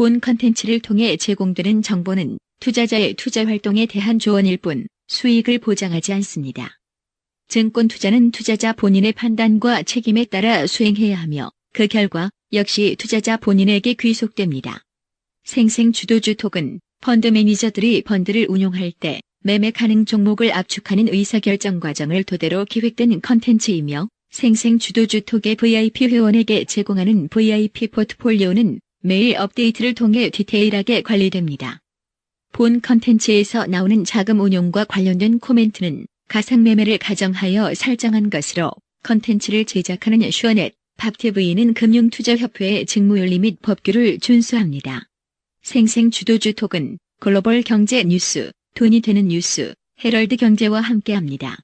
본 컨텐츠를 통해 제공되는 정보는 투자자의 투자 활동에 대한 조언일 뿐 수익을 보장하지 않습니다. 증권 투자는 투자자 본인의 판단과 책임에 따라 수행해야 하며 그 결과 역시 투자자 본인에게 귀속됩니다. 생생주도주 톡은 펀드 매니저들이 펀드를 운용할 때 매매 가능 종목을 압축하는 의사결정 과정을 토대로 기획된 컨텐츠이며 생생주도주 톡의 VIP 회원에게 제공하는 VIP 포트폴리오는 매일 업데이트를 통해 디테일하게 관리됩니다. 본 컨텐츠에서 나오는 자금 운용과 관련된 코멘트는 가상매매를 가정하여 설정한 것으로 컨텐츠를 제작하는 슈어넷, 밥TV는 금융투자협회의 직무윤리 및 법규를 준수합니다. 생생주도주 톡은 글로벌 경제 뉴스, 돈이 되는 뉴스, 헤럴드 경제와 함께합니다.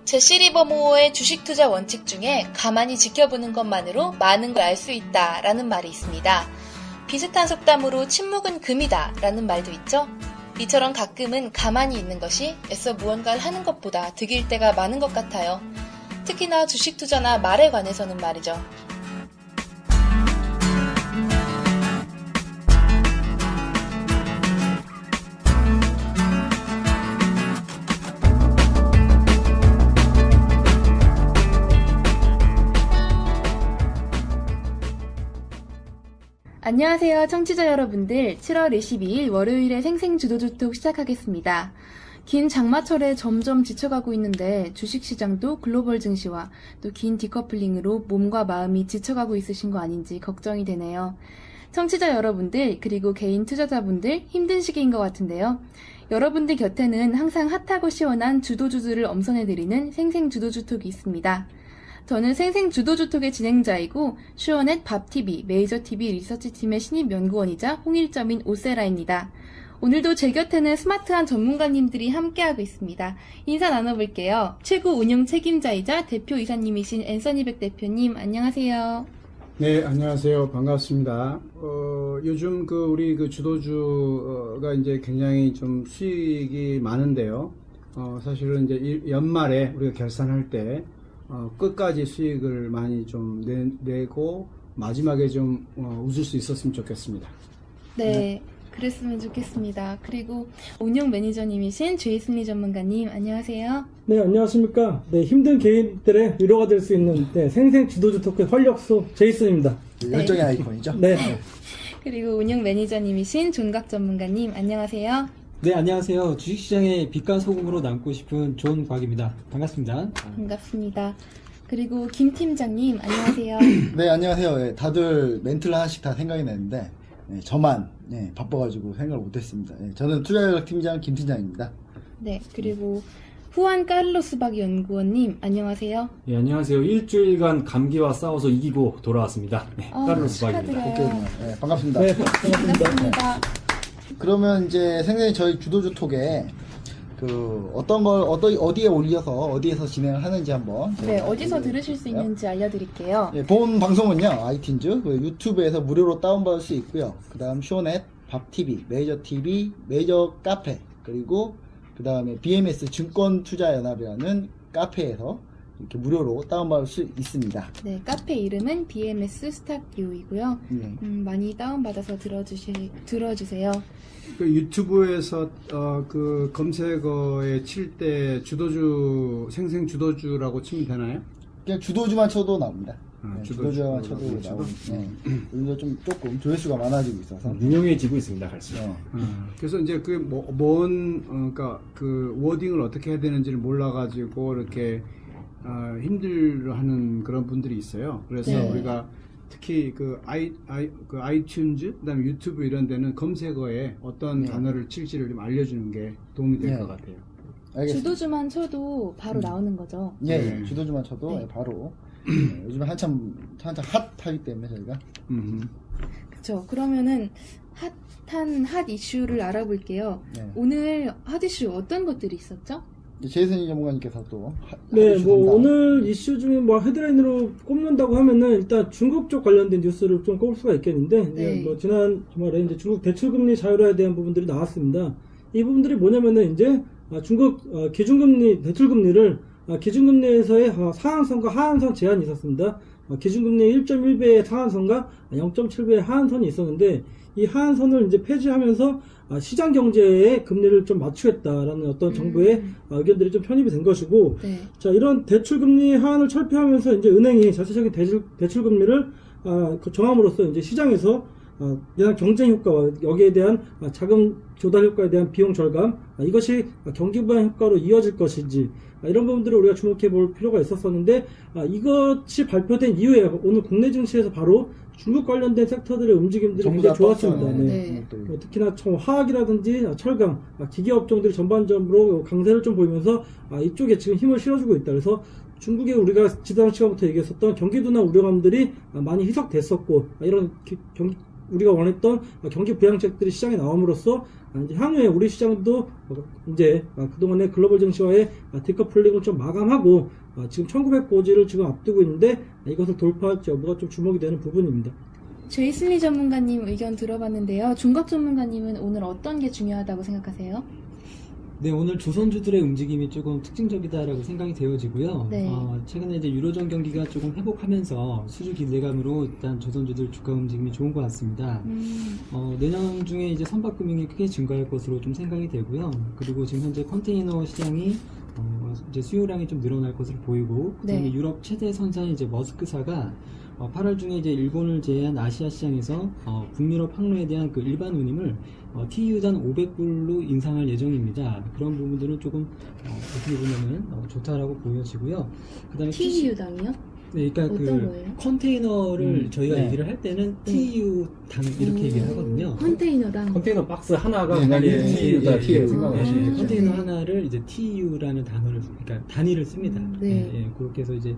제시 리버모어의 주식 투자 원칙 중에 가만히 지켜보는 것만으로 많은 걸 알 수 있다 라는 말이 있습니다. 비슷한 속담으로 침묵은 금이다 라는 말도 있죠. 이처럼 가끔은 가만히 있는 것이 애써 무언가를 하는 것보다 득일 때가 많은 것 같아요. 특히나 주식 투자나 말에 관해서는 말이죠. 안녕하세요 청취자 여러분들, 7월 22일 월요일에 생생주도주톡 시작하겠습니다. 긴 장마철에 점점 지쳐가고 있는데 주식시장도 글로벌 증시와 또 긴 디커플링으로 몸과 마음이 지쳐가고 있으신 거 아닌지 걱정이 되네요. 청취자 여러분들 그리고 개인 투자자분들 힘든 시기인 것 같은데요. 여러분들 곁에는 항상 핫하고 시원한 주도주들을 엄선해드리는 생생주도주톡이 있습니다. 저는 생생주도주톡의 진행자이고 슈어넷 밥TV, 메이저TV 리서치팀의 신입 연구원이자 홍일점인 오세라입니다. 오늘도 제 곁에는 스마트한 전문가님들이 함께하고 있습니다. 인사 나눠볼게요. 최고 운영 책임자이자 대표이사님이신 앤서니백 대표님, 안녕하세요. 네, 안녕하세요. 반갑습니다. 요즘 우리 주도주가 이제 굉장히 좀 수익이 많은데요. 사실은 이제 연말에 우리가 결산할 때 끝까지 수익을 많이 좀 내고 마지막에 좀 웃을 수 있었으면 좋겠습니다. 네, 그랬으면 좋겠습니다. 그리고 운영 매니저님이신 제이슨리 전문가님, 안녕하세요. 네, 안녕하십니까. 네, 힘든 개인들의 위로가 될 수 있는 생생 주도주 토크의 활력소 제이슨입니다. 열정의 아이콘이죠. 네. 그리고 운영 매니저님이신 존각 전문가님, 안녕하세요. 네, 안녕하세요. 주식시장의 빛과 소금으로 남고 싶은 존곽입니다. 반갑습니다. 반갑습니다. 그리고 김 팀장님, 안녕하세요. 네, 안녕하세요. 예, 다들 멘트를 하나씩 다 생각이 나는데 저만 바빠가지고 생각을 못했습니다. 저는 투자전략팀장 김 팀장입니다. 네, 그리고 후안 카를로스 박 연구원님, 안녕하세요. 네, 안녕하세요. 일주일간 감기와 싸워서 이기고 돌아왔습니다. 네, 카를로스 박입니다. 축하드려요. 반갑습니다. 네, 반갑습니다. 반갑습니다. 그러면 이제 생생히 저희 주도주 톡에 어떤 걸 어디에 올려서 어디에서 진행을 하는지 한번 네, 어디서 들으실 수 있는지 알려드릴게요. 본 방송은요 아이튠즈 유튜브에서 무료로 다운받을 수 있고요. 그 다음 쇼넷, 밥TV, 메이저TV, 메이저 카페, 그리고 그 다음에 BMS 증권투자연합이라는 카페에서 이렇게 무료로 다운받을 수 있습니다. 네, 카페 이름은 BMS 스탁유이고요. 많이 다운받아서 들어주세요. 유튜브에서 검색어에 칠 때 생생 주도주라고 치면 되나요? 그냥 주도주만 쳐도 나옵니다. 주도주만 쳐도 나오고. 오늘도 조금 조회수가 많아지고 있어서 유명해지고 있습니다, 갈수록. 그래서 이제 그러니까 워딩을 어떻게 해야 되는지를 몰라가지고 이렇게 힘들어하는 그런 분들이 있어요. 그래서 네. 우리가 특히 아이튠즈, 그다음에 유튜브 이런 데는 검색어에 어떤 단어를 칠지를 좀 알려주는 게 도움이 될 것 같아요. 알겠습니다. 주도주만 쳐도 바로 나오는 거죠. 예, 주도주만 쳐도 바로 요즘에 한참 핫하기 때문에 저희가 그쵸. 그러면은 핫 이슈를 알아볼게요. 네. 오늘 핫 이슈 어떤 것들이 있었죠? 제이슨 전문가님께서 또 네, 이슈 뭐 담당. 오늘 이슈 중에 헤드라인으로 꼽는다고 하면은 일단 중국 쪽 관련된 뉴스를 좀 꼽을 수가 있겠는데, 네. 뭐 지난 주말에 이제 중국 대출금리 자율화에 대한 부분들이 나왔습니다. 이 부분들이 뭐냐면은 이제 중국 기준금리 대출금리를 기준금리에서의 상한선과 하한선 제한이 있었습니다. 기준금리 1.1배의 상한선과 0.7배의 하한선이 있었는데 이 하한선을 이제 폐지하면서 시장 경제에 금리를 좀 맞추겠다라는 어떤 정부의 의견들이 좀 편입이 된 것이고, 네. 자, 이런 대출금리 하한을 철폐하면서 이제 은행이 자체적인 대출금리를 정함으로써 이제 시장에서 대한 경쟁 효과와 여기에 대한 자금 조달 효과에 대한 비용 절감, 이것이 경기 부양 효과로 이어질 것인지, 이런 부분들을 우리가 주목해 볼 필요가 있었었는데, 이것이 발표된 이후에 오늘 국내 증시에서 바로 중국 관련된 섹터들의 움직임들이 전부 굉장히 다 좋았습니다. 떴어요. 네. 네. 특히나 화학이라든지 철강, 기계업종들이 전반적으로 강세를 좀 보이면서 이쪽에 지금 힘을 실어주고 있다. 그래서 중국에 우리가 지난 시간부터 얘기했었던 경기도나 우려감들이 많이 희석됐었고, 이런 우리가 원했던 경기 부양책들이 시장에 나옴으로써 이제 향후에 우리 시장도 이제 그동안의 글로벌 증시와의 디커플링을 좀 마감하고 지금 1900 고지를 지금 앞두고 있는데 이것을 돌파할지 여부가 좀 주목이 되는 부분입니다. 제이슬리 전문가님 의견 들어봤는데요. 중각 전문가님은 오늘 어떤 게 중요하다고 생각하세요? 네, 오늘 조선주들의 움직임이 조금 특징적이다라고 생각이 되어지고요. 네. 최근에 이제 유로존 경기가 조금 회복하면서 수주 기대감으로 일단 조선주들 주가 움직임이 좋은 것 같습니다. 내년 중에 이제 선박금융이 크게 증가할 것으로 좀 생각이 되고요. 그리고 지금 현재 컨테이너 시장이 이제 수요량이 좀 늘어날 것으로 보이고, 그다음에 네. 유럽 최대 선사인 이제 머스크사가 8월 중에 이제 일본을 제외한 아시아 시장에서 북유럽 항로에 대한 그 일반 운임을 TEU당 500불로 인상할 예정입니다. 그런 부분들은 조금 어떻게 보면은 좋다라고 보여지고요. 그다음에 TEU당이요? 네, 그러니까 어떤 그 거예요? 컨테이너를 저희가 네. 얘기를 할 때는 네. TEU당 이렇게 얘기를 하거든요. 컨테이너당. 컨테이너 박스 하나가 네, 그냥 네, TU다 네, 이렇게 네, 생각하시면 네. 되죠. 컨테이너 네. 하나를 이제 TEU라는 단어를, 그러니까 단위를 씁니다. 네. 예, 그렇게 해서 이제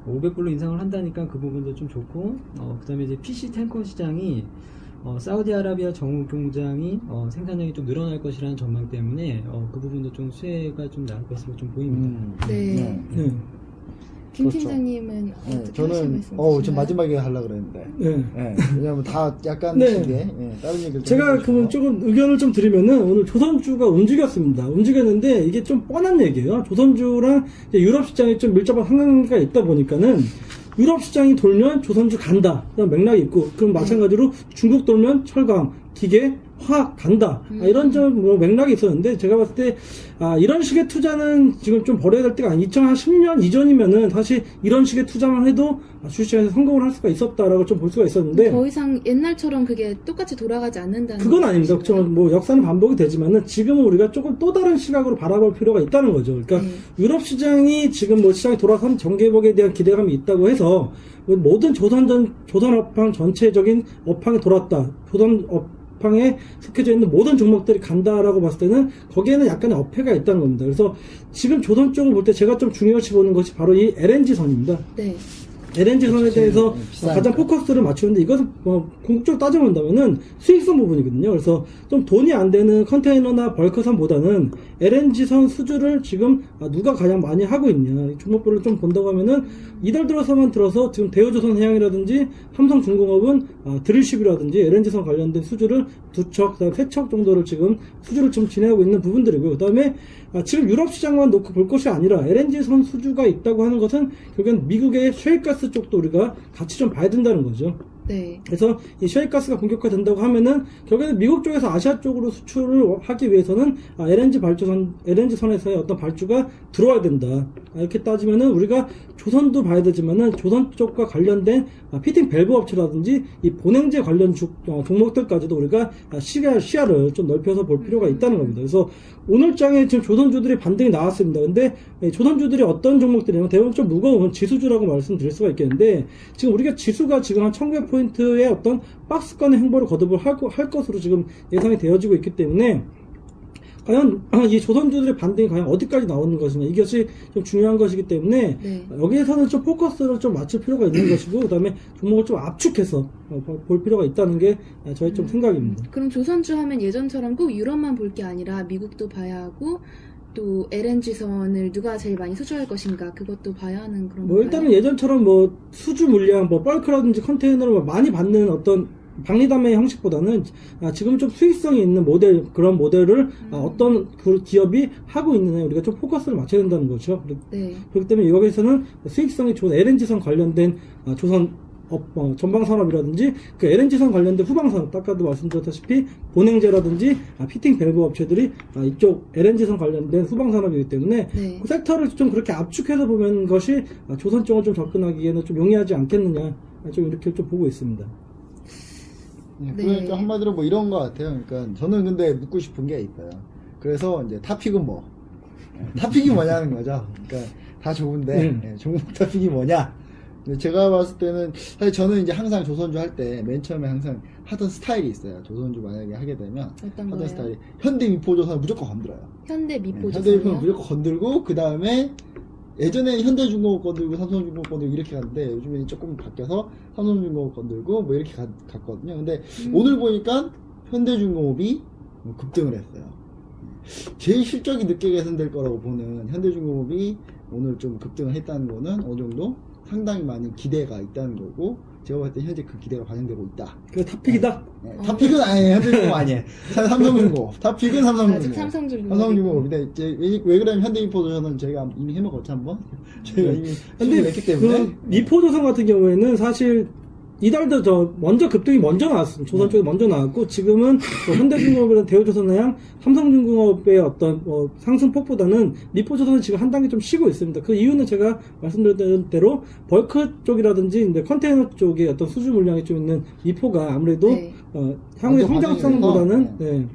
500불로 인상을 한다니까 그 부분도 좀 좋고, 그다음에 이제 PC 탱커 시장이 사우디아라비아 정유 공장이 생산량이 좀 늘어날 것이라는 전망 때문에 그 부분도 좀 수혜가 좀 나올 것으로 좀 보입니다. 네. 네. 김 그렇죠. 팀장님은 어떻게 하실 저는 말씀 지금 있으신가요? 마지막에 하려고 그랬는데. 네. 왜냐면 다 약간 네. 식의 다른 얘기를 좀 제가 해보시고. 그러면 조금 의견을 좀 드리면은 오늘 조선주가 움직였습니다. 움직였는데 이게 좀 뻔한 얘기예요. 조선주랑 이제 유럽 시장이 좀 밀접한 상관관계가 있다 보니까는 유럽 시장이 돌면 조선주 간다. 그런 맥락이 있고, 그럼 마찬가지로 중국 돌면 철강, 기계, 화학 간다. 이런 좀 맥락이 있었는데 제가 봤을 때 이런 식의 투자는 지금 좀 버려야 될 때가 아니 2010년 이전이면은 사실 이런 식의 투자만 해도 주식시장에서 성공을 할 수가 있었다라고 좀 볼 수가 있었는데 더 이상 옛날처럼 그게 똑같이 돌아가지 않는다는 그건 아닙니다. 말씀이신가요? 그렇죠. 뭐 역사는 반복이 되지만은 지금은 우리가 조금 또 다른 시각으로 바라볼 필요가 있다는 거죠. 그러니까 유럽 시장이 지금 뭐 시장이 돌아선 정개복에 대한 기대감이 있다고 해서 모든 조선업황 전체적인 업황이 돌았다. 조선업황에 속해져 있는 모든 종목들이 간다라고 봤을 때는 거기에는 약간의 어폐가 있다는 겁니다. 그래서 지금 조선 쪽을 볼 때 제가 좀 중요시 보는 것이 바로 이 LNG선입니다. 네. LNG선에 대해서 비싸니까. 가장 포커스를 맞추는데 이것은 궁극적으로 따져본다면은 수익성 부분이거든요. 그래서 좀 돈이 안 되는 컨테이너나 벌크선보다는 LNG선 수주를 지금 누가 가장 많이 하고 있냐 종목별로 좀 본다고 하면은 이달 들어서 지금 대우조선해양이라든지 삼성중공업은 드릴십이라든지 LNG선 관련된 수주를 2척, 그다음 3척 정도를 지금 수주를 좀 진행하고 있는 부분들이고요. 그다음에 지금 유럽 시장만 놓고 볼 것이 아니라 LNG선 수주가 있다고 하는 것은 결국엔 미국의 셰일가스 쪽도 우리가 같이 좀 봐야 된다는 거죠. 네. 그래서 이 셰일가스가 본격화된다고 하면은 결국에는 미국 쪽에서 아시아 쪽으로 수출을 하기 위해서는 LNG선에서의 어떤 발주가 들어와야 된다. 이렇게 따지면은 우리가 조선도 봐야 되지만은 조선 쪽과 관련된 피팅 밸브 업체라든지 이 본행제 관련 종목들까지도 우리가 시야를 좀 넓혀서 볼 필요가 있다는 겁니다. 그래서 오늘 장에 지금 조선주들이 반등이 나왔습니다. 근데 조선주들이 어떤 종목들이냐면 대부분 좀 무거운 지수주라고 말씀드릴 수가 있겠는데 지금 우리가 지수가 지금 한 1900포인트의 어떤 박스권의 행보를 거듭을 할 것으로 지금 예상이 되어지고 있기 때문에 과연 이 조선주들의 반등이 과연 어디까지 나오는 것이냐 이것이 좀 중요한 것이기 때문에 여기에서는 좀 포커스를 좀 맞출 필요가 있는 것이고 그 다음에 종목을 좀 압축해서 볼 필요가 있다는 게 저의 좀 생각입니다. 그럼 조선주 하면 예전처럼 꼭 유럽만 볼 게 아니라 미국도 봐야 하고 또 LNG선을 누가 제일 많이 수주할 것인가 그것도 봐야 하는 그런 뭐 일단은 예전처럼 뭐 수주 물량 뭐 벌크라든지 컨테이너를 많이 받는 어떤 박리담의 형식보다는 지금 좀 수익성이 있는 모델, 그런 모델을 어떤 그 기업이 하고 있느냐 우리가 좀 포커스를 맞춰야 된다는 거죠. 네. 그렇기 때문에 여기서는 수익성이 좋은 LNG선 관련된 조선 전방산업이라든지 그 LNG선 관련된 후방산업, 아까도 말씀드렸다시피 본행제라든지 피팅 밸브 업체들이 이쪽 LNG선 관련된 후방산업이기 때문에 네. 그 섹터를 좀 그렇게 압축해서 보는 것이 조선 쪽을 좀 접근하기에는 좀 용이하지 않겠느냐, 좀 이렇게 좀 보고 있습니다. 그러니까 한마디로 뭐 이런 것 같아요. 그러니까 저는 근데 묻고 싶은 게 있어요. 그래서 이제 탑픽은 뭐? 탑픽이 뭐냐는 거죠. 그러니까 다 좋은데 종목 탑픽이 뭐냐? 근데 제가 봤을 때는 사실 저는 이제 항상 조선주 할 때 맨 처음에 항상 하던 스타일이 있어요. 조선주 만약에 하게 되면 어떤 하던 거예요? 스타일이 현대미포조선을 무조건 건드려요. 현대미포조선이요? 현대미포는 무조건 건들고 그 다음에 예전에 현대중공업 건들고 삼성중공업 건들고 이렇게 갔는데 요즘에는 조금 바뀌어서 삼성중공업 건들고 뭐 이렇게 갔거든요. 근데 오늘 보니까 현대중공업이 급등을 했어요. 제일 실적이 늦게 개선될 거라고 보는 현대중공업이 오늘 좀 급등을 했다는 거는 어느 정도 상당히 많은 기대가 있다는 거고, 제가 봤을 때 현재 그 기대가 반영되고 있다. 그게 탑픽이다? 탑픽은 아니에요. 현대중공업 아니에요. 삼성중공업. 탑픽은 삼성중공업. 아직 삼성중공업. 삼성중공업인데 이제 왜 그러면 현대미포조선은 저희가 이미 해먹었죠 한번. 저희가 이미 수익을 냈기 때문에. 그 미포조선 같은 경우에는 사실 이달도 먼저 급등이 먼저 나왔습니다. 조선 쪽에 먼저 나왔고, 지금은 현대중공업이나 대우조선해양, 삼성중공업의 어떤 상승폭보다는 미포조선은 지금 한 단계 좀 쉬고 있습니다. 그 이유는 제가 말씀드렸던 대로 벌크 쪽이라든지 컨테이너 쪽에 어떤 수주 물량이 좀 있는 미포가 아무래도 네. 향후의 먼저 성장성보다는 반영이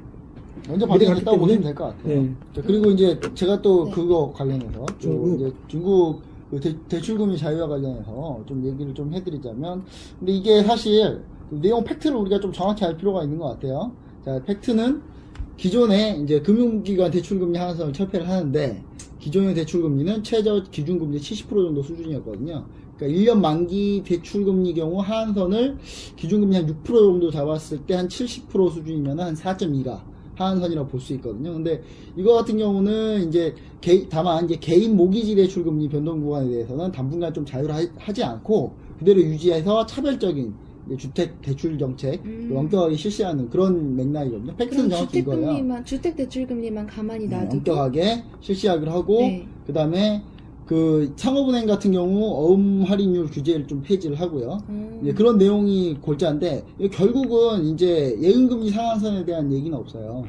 먼저 반영했다고 보시면 될 것 같아요. 네. 자, 그리고 이제 제가 또 그거 관련해서 중국. 이제 중국 그 대출금리 자유화 관련해서 좀 얘기를 좀 해드리자면, 근데 이게 사실 내용 팩트를 우리가 좀 정확히 알 필요가 있는 것 같아요. 자, 팩트는 기존에 이제 금융기관 대출금리 하한선을 철폐를 하는데, 기존의 대출금리는 최저 기준금리 70% 정도 수준이었거든요. 그러니까 1년 만기 대출금리 경우 하한선을 기준금리 한 6% 정도 잡았을 때 한 70% 수준이면 한 4.2가 하한선이라고 볼 수 있거든요. 근데 이거 같은 경우는 이제 다만 이제 개인 모기지 대출금리 변동 구간에 대해서는 당분간 좀 자유를 하지 않고 그대로 유지해서 차별적인 주택 대출 정책 엄격하게 실시하는 그런 맥락이거든요. 팩트는 정확히 이거예요. 주택 대출금리만 가만히 놔두고 엄격하게 실시하기를 하고, 네. 그 다음에 그 상업은행 같은 경우 어음 할인율 규제를 좀 폐지를 하고요. 이제 그런 내용이 골자인데, 결국은 이제 예금금리 상한선에 대한 얘기는 없어요.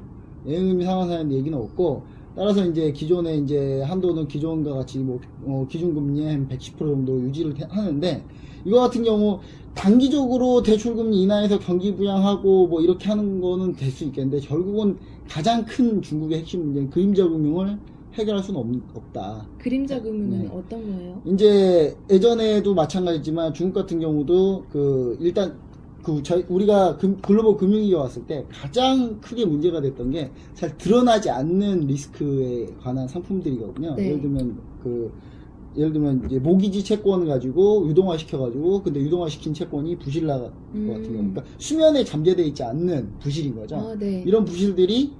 예금금리 상한선에 대한 얘기는 없고, 따라서 이제 기존에 이제 한도는 기존과 같이 뭐 기준금리의 한 110% 정도 유지를 하는데, 이거 같은 경우 단기적으로 대출금리 인하해서 경기 부양하고 뭐 이렇게 하는 거는 될 수 있겠는데, 결국은 가장 큰 중국의 핵심 문제는 그림자 금융을 해결할 수는 없다. 그림자 금융은 네. 어떤 거예요? 이제 예전에도 마찬가지지만 중국 같은 경우도 일단 우리가 글로벌 금융위기가 왔을 때 가장 크게 문제가 됐던 게 잘 드러나지 않는 리스크에 관한 상품들이거든요. 네. 예를 들면 이제 모기지 채권을 가지고 유동화 시켜가지고, 근데 유동화 시킨 채권이 부실 나갈 것 같은 경우, 그러니까 수면에 잠재되어 있지 않는 부실인 거죠. 네. 이런 부실들이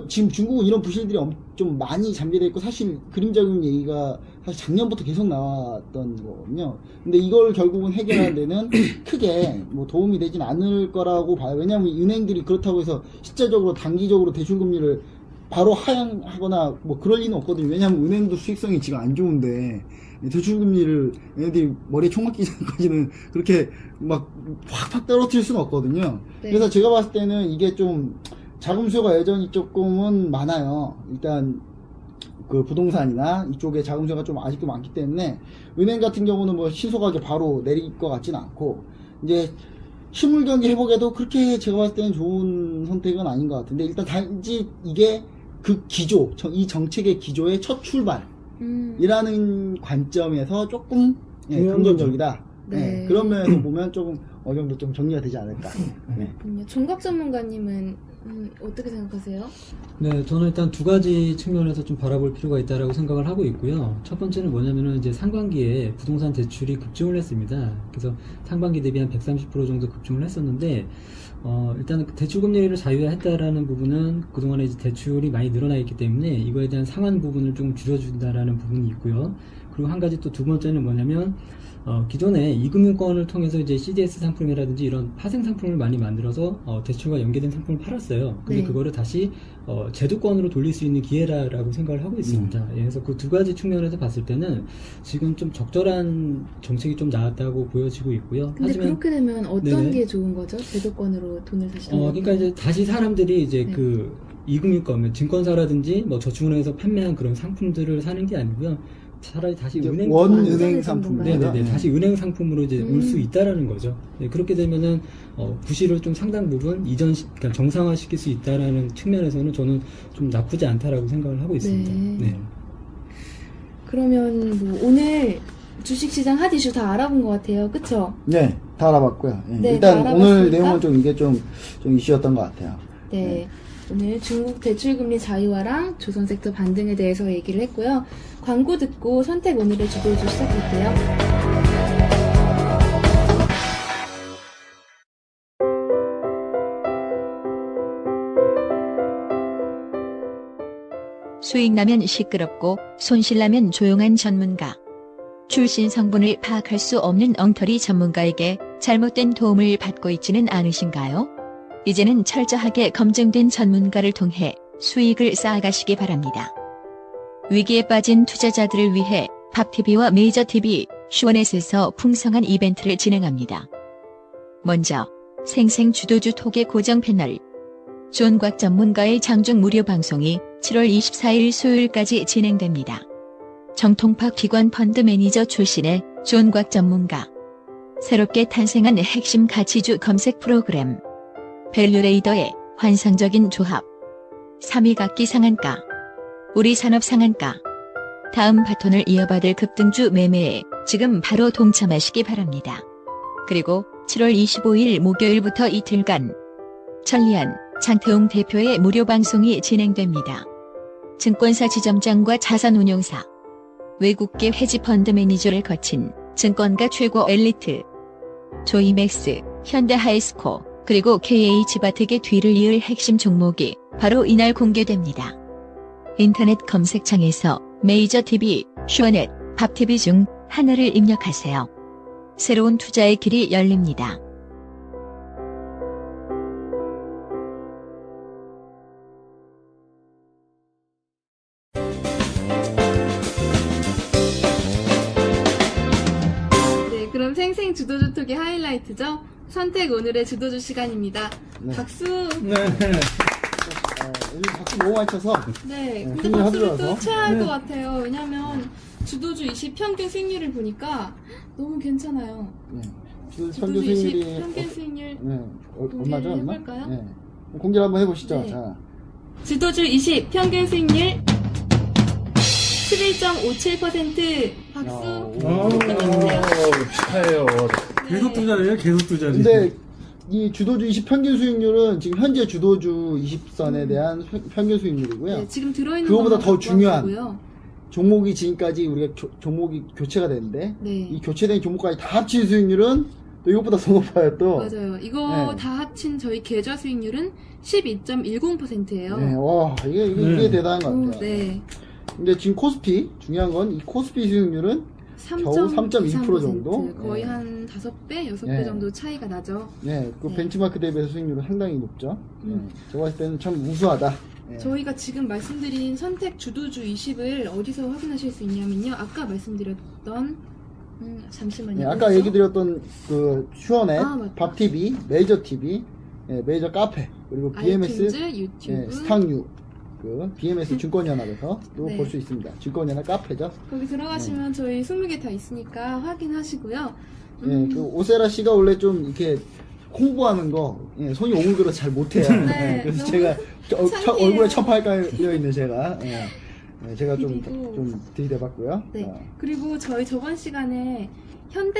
지금 중국은 이런 부실들이 좀 많이 잠재되어 있고, 사실 그림자금 얘기가 사실 작년부터 계속 나왔던 거거든요. 근데 이걸 결국은 해결하는 데는 크게 뭐 도움이 되진 않을 거라고 봐요. 왜냐하면 은행들이 그렇다고 해서 실제적으로 단기적으로 대출금리를 바로 하향하거나 뭐 그럴 리는 없거든요. 왜냐하면 은행도 수익성이 지금 안 좋은데 대출금리를 얘네들이 머리에 총 맞기 전까지는 그렇게 막 확 떨어뜨릴 수는 없거든요. 네. 그래서 제가 봤을 때는 이게 좀 자금 수요가 여전히 조금은 많아요. 일단 그 부동산이나 이쪽에 자금 수요가 좀 아직도 많기 때문에 은행 같은 경우는 뭐 신속하게 바로 내릴 것 같지는 않고, 이제 실물 경기 회복에도 그렇게 제가 봤을 때는 좋은 선택은 아닌 것 같은데, 일단 단지 이게 그 기조, 이 정책의 기조의 첫 출발이라는 관점에서 조금 긍정적이다. 네. 그런 면에서 보면 조금 어느 정도 좀 정리가 되지 않을까. 네. 종각 전문가님은 어떻게 생각하세요? 네, 저는 일단 두 가지 측면에서 좀 바라볼 필요가 있다라고 생각을 하고 있고요. 첫 번째는 뭐냐면은 이제 상반기에 부동산 대출이 급증을 했습니다. 그래서 상반기 대비 한 130% 정도 급증을 했었는데, 일단 대출금리를 자유화했다라는 부분은 그동안에 이제 대출이 많이 늘어나 있기 때문에 이거에 대한 상한 부분을 좀 줄여준다라는 부분이 있고요. 그리고 한 가지 또 두 번째는 뭐냐면, 기존에 이금융권을 통해서 이제 CDS 상품이라든지 이런 파생 상품을 많이 만들어서 대출과 연계된 상품을 팔았어요. 근데 네. 그거를 다시 제도권으로 돌릴 수 있는 기회라고 생각을 하고 있습니다. 예, 그래서 그 두 가지 측면에서 봤을 때는 지금 좀 적절한 정책이 좀 나왔다고 보여지고 있고요. 근데 그렇게 되면 어떤 네네. 게 좋은 거죠? 제도권으로 돈을 다시 돌리는 그러니까 이제 다시 사람들이 이제 네. 그 이금융권, 증권사라든지 뭐 저축은행에서 판매한 그런 상품들을 사는 게 아니고요. 차라리 다시 이제 은행 원은행 상품으로- 상품. 네네네. 다시 은행 상품으로 이제 올 수 음. 있다라는 거죠. 네, 그렇게 되면은, 부실을 좀 상당 부분 그러니까 정상화시킬 수 있다라는 측면에서는 저는 좀 나쁘지 않다라고 생각을 하고 있습니다. 네. 네. 그러면 뭐 오늘 주식시장 핫 이슈 다 알아본 것 같아요. 그쵸? 네, 다 알아봤고요. 예, 네, 일단 다 오늘 알아봤으니까. 내용은 좀 이게 좀 이슈였던 것 같아요. 네. 오늘 중국 대출금리 자유화랑 조선섹터 반등에 대해서 얘기를 했고요. 광고 듣고 선택 오늘의 주도주 시작할게요. 수익 나면 시끄럽고 손실 나면 조용한 전문가. 출신 성분을 파악할 수 없는 엉터리 전문가에게 잘못된 도움을 받고 있지는 않으신가요? 이제는 철저하게 검증된 전문가를 통해 수익을 쌓아가시기 바랍니다. 위기에 빠진 투자자들을 위해 밥TV와 메이저TV, 슈원넷에서 풍성한 이벤트를 진행합니다. 먼저 생생주도주 톡의 고정 패널 존곽 전문가의 장중 무료 방송이 7월 24일 수요일까지 진행됩니다. 정통파 기관 펀드 매니저 출신의 존곽 전문가. 새롭게 탄생한 핵심 가치주 검색 프로그램. 밸류레이더의 환상적인 조합. 3위 각기 상한가. 우리 산업 상한가. 다음 바톤을 이어받을 급등주 매매에 지금 바로 동참하시기 바랍니다. 그리고 7월 25일 목요일부터 이틀간 천리안, 장태웅 대표의 무료 방송이 진행됩니다. 증권사 지점장과 자산운용사, 외국계 헤지펀드 매니저를 거친 증권가 최고 엘리트, 조이맥스, 현대하이스코, 그리고 KH바텍의 뒤를 이을 핵심 종목이 바로 이날 공개됩니다. 인터넷 검색창에서 메이저TV, 슈원넷, 밥TV 중 하나를 입력하세요. 새로운 투자의 길이 열립니다. 네, 그럼 생생 주도주 톡의 하이라이트죠? 선택 오늘의 주도주 시간입니다. 네. 박수! 네. 요즘 박수 너무 많이 쳐서 네, 근데 승리 박수를 하더라도. 또 쳐야 할 네. 것 같아요. 왜냐면 주도주 20 평균 수익률을 보니까 너무 괜찮아요. 네. 평균 주도주 20 수익률이 평균 수익률 얼마죠? 얼마? 해볼까요? 네. 공개를 한번 해보시죠. 네. 자, 주도주 20 평균 수익률 11.57%. 박수! 축하해요. 계속 투자예요, 계속 투자지. 근데 이 주도주 20 평균 수익률은 지금 현재 주도주 20선에 대한 평균 수익률이고요. 네, 지금 들어있는 그거보다 것만 더 갖고 중요한 왔고요. 종목이 지금까지 우리가 종목이 교체가 됐는데 네. 이 교체된 종목까지 다 합친 수익률은 또 이것보다 더 높아요 또. 맞아요. 이거 네. 다 합친 저희 계좌 수익률은 12.10%예요. 네, 와 이게 대단한 것 같아요. 네. 근데 지금 코스피 중요한 건 이 코스피 수익률은 겨우 3.2% 정도? 거의 네. 한 5배, 6배 네. 정도 차이가 나죠. 네, 그 네. 벤치마크 대비해서 수익률은 상당히 높죠. 음. 네, 제가 봤을 때는 참 우수하다. 네. 저희가 지금 말씀드린 선택 주도주 20을 어디서 확인하실 수 있냐면요. 아까 말씀드렸던 잠시만요. 네, 아까 어디서? 얘기 드렸던 그 슈어넷, 아, 맞다. 밥TV, 메이저TV, 메이저 카페, 그리고 BMS, 아이튠즈, 유튜브 스탁뉴, 그 BMS 증권연합에서 또 네. 볼 수 있습니다. 증권연합 카페죠. 거기 들어가시면 저희 20개 다 있으니까 확인하시고요. 예, 그 오세라 씨가 원래 좀 이렇게 홍보하는 거 손이 오글거려 잘 못해요. 네, 그래서 너무 제가 창피해요. 얼굴에 천팔 깔려 있는 제가 제가 좀 그리고- 들이대봤고요. 네. 그리고 저희 저번 시간에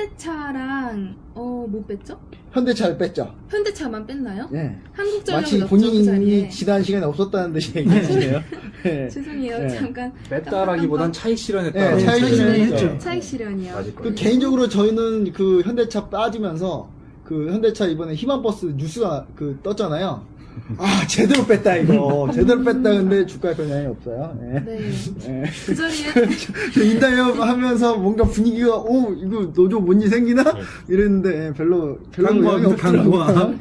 현대차랑 못 뺐죠? 현대차를 뺐죠. 현대차만 뺐나요? 예. 한국전력을 마치 넣었죠, 그 본인이 자리에. 지난 시간에 없었다는 듯이 얘기하시네요. 예. 죄송해요. 네. 잠깐 뺐다라기보단 차익 실현했다. 네, 차익 실현했죠. 실현했죠. 차익 실현이요. 맞을 그 거예요. 개인적으로 저희는 그 현대차 빠지면서 그 현대차 이번에 희망버스 뉴스가 그 떴잖아요. 제대로 뺐다, 이거. 제대로 뺐다, 근데 주가에 별 영향이 없어요. 예. 네. 예. 그 자리에 저 인터뷰 하면서 뭔가 분위기가, 이거 노조 뭔 일 생기나? 이랬는데, 예, 별로 영향이 없더라고요. 와,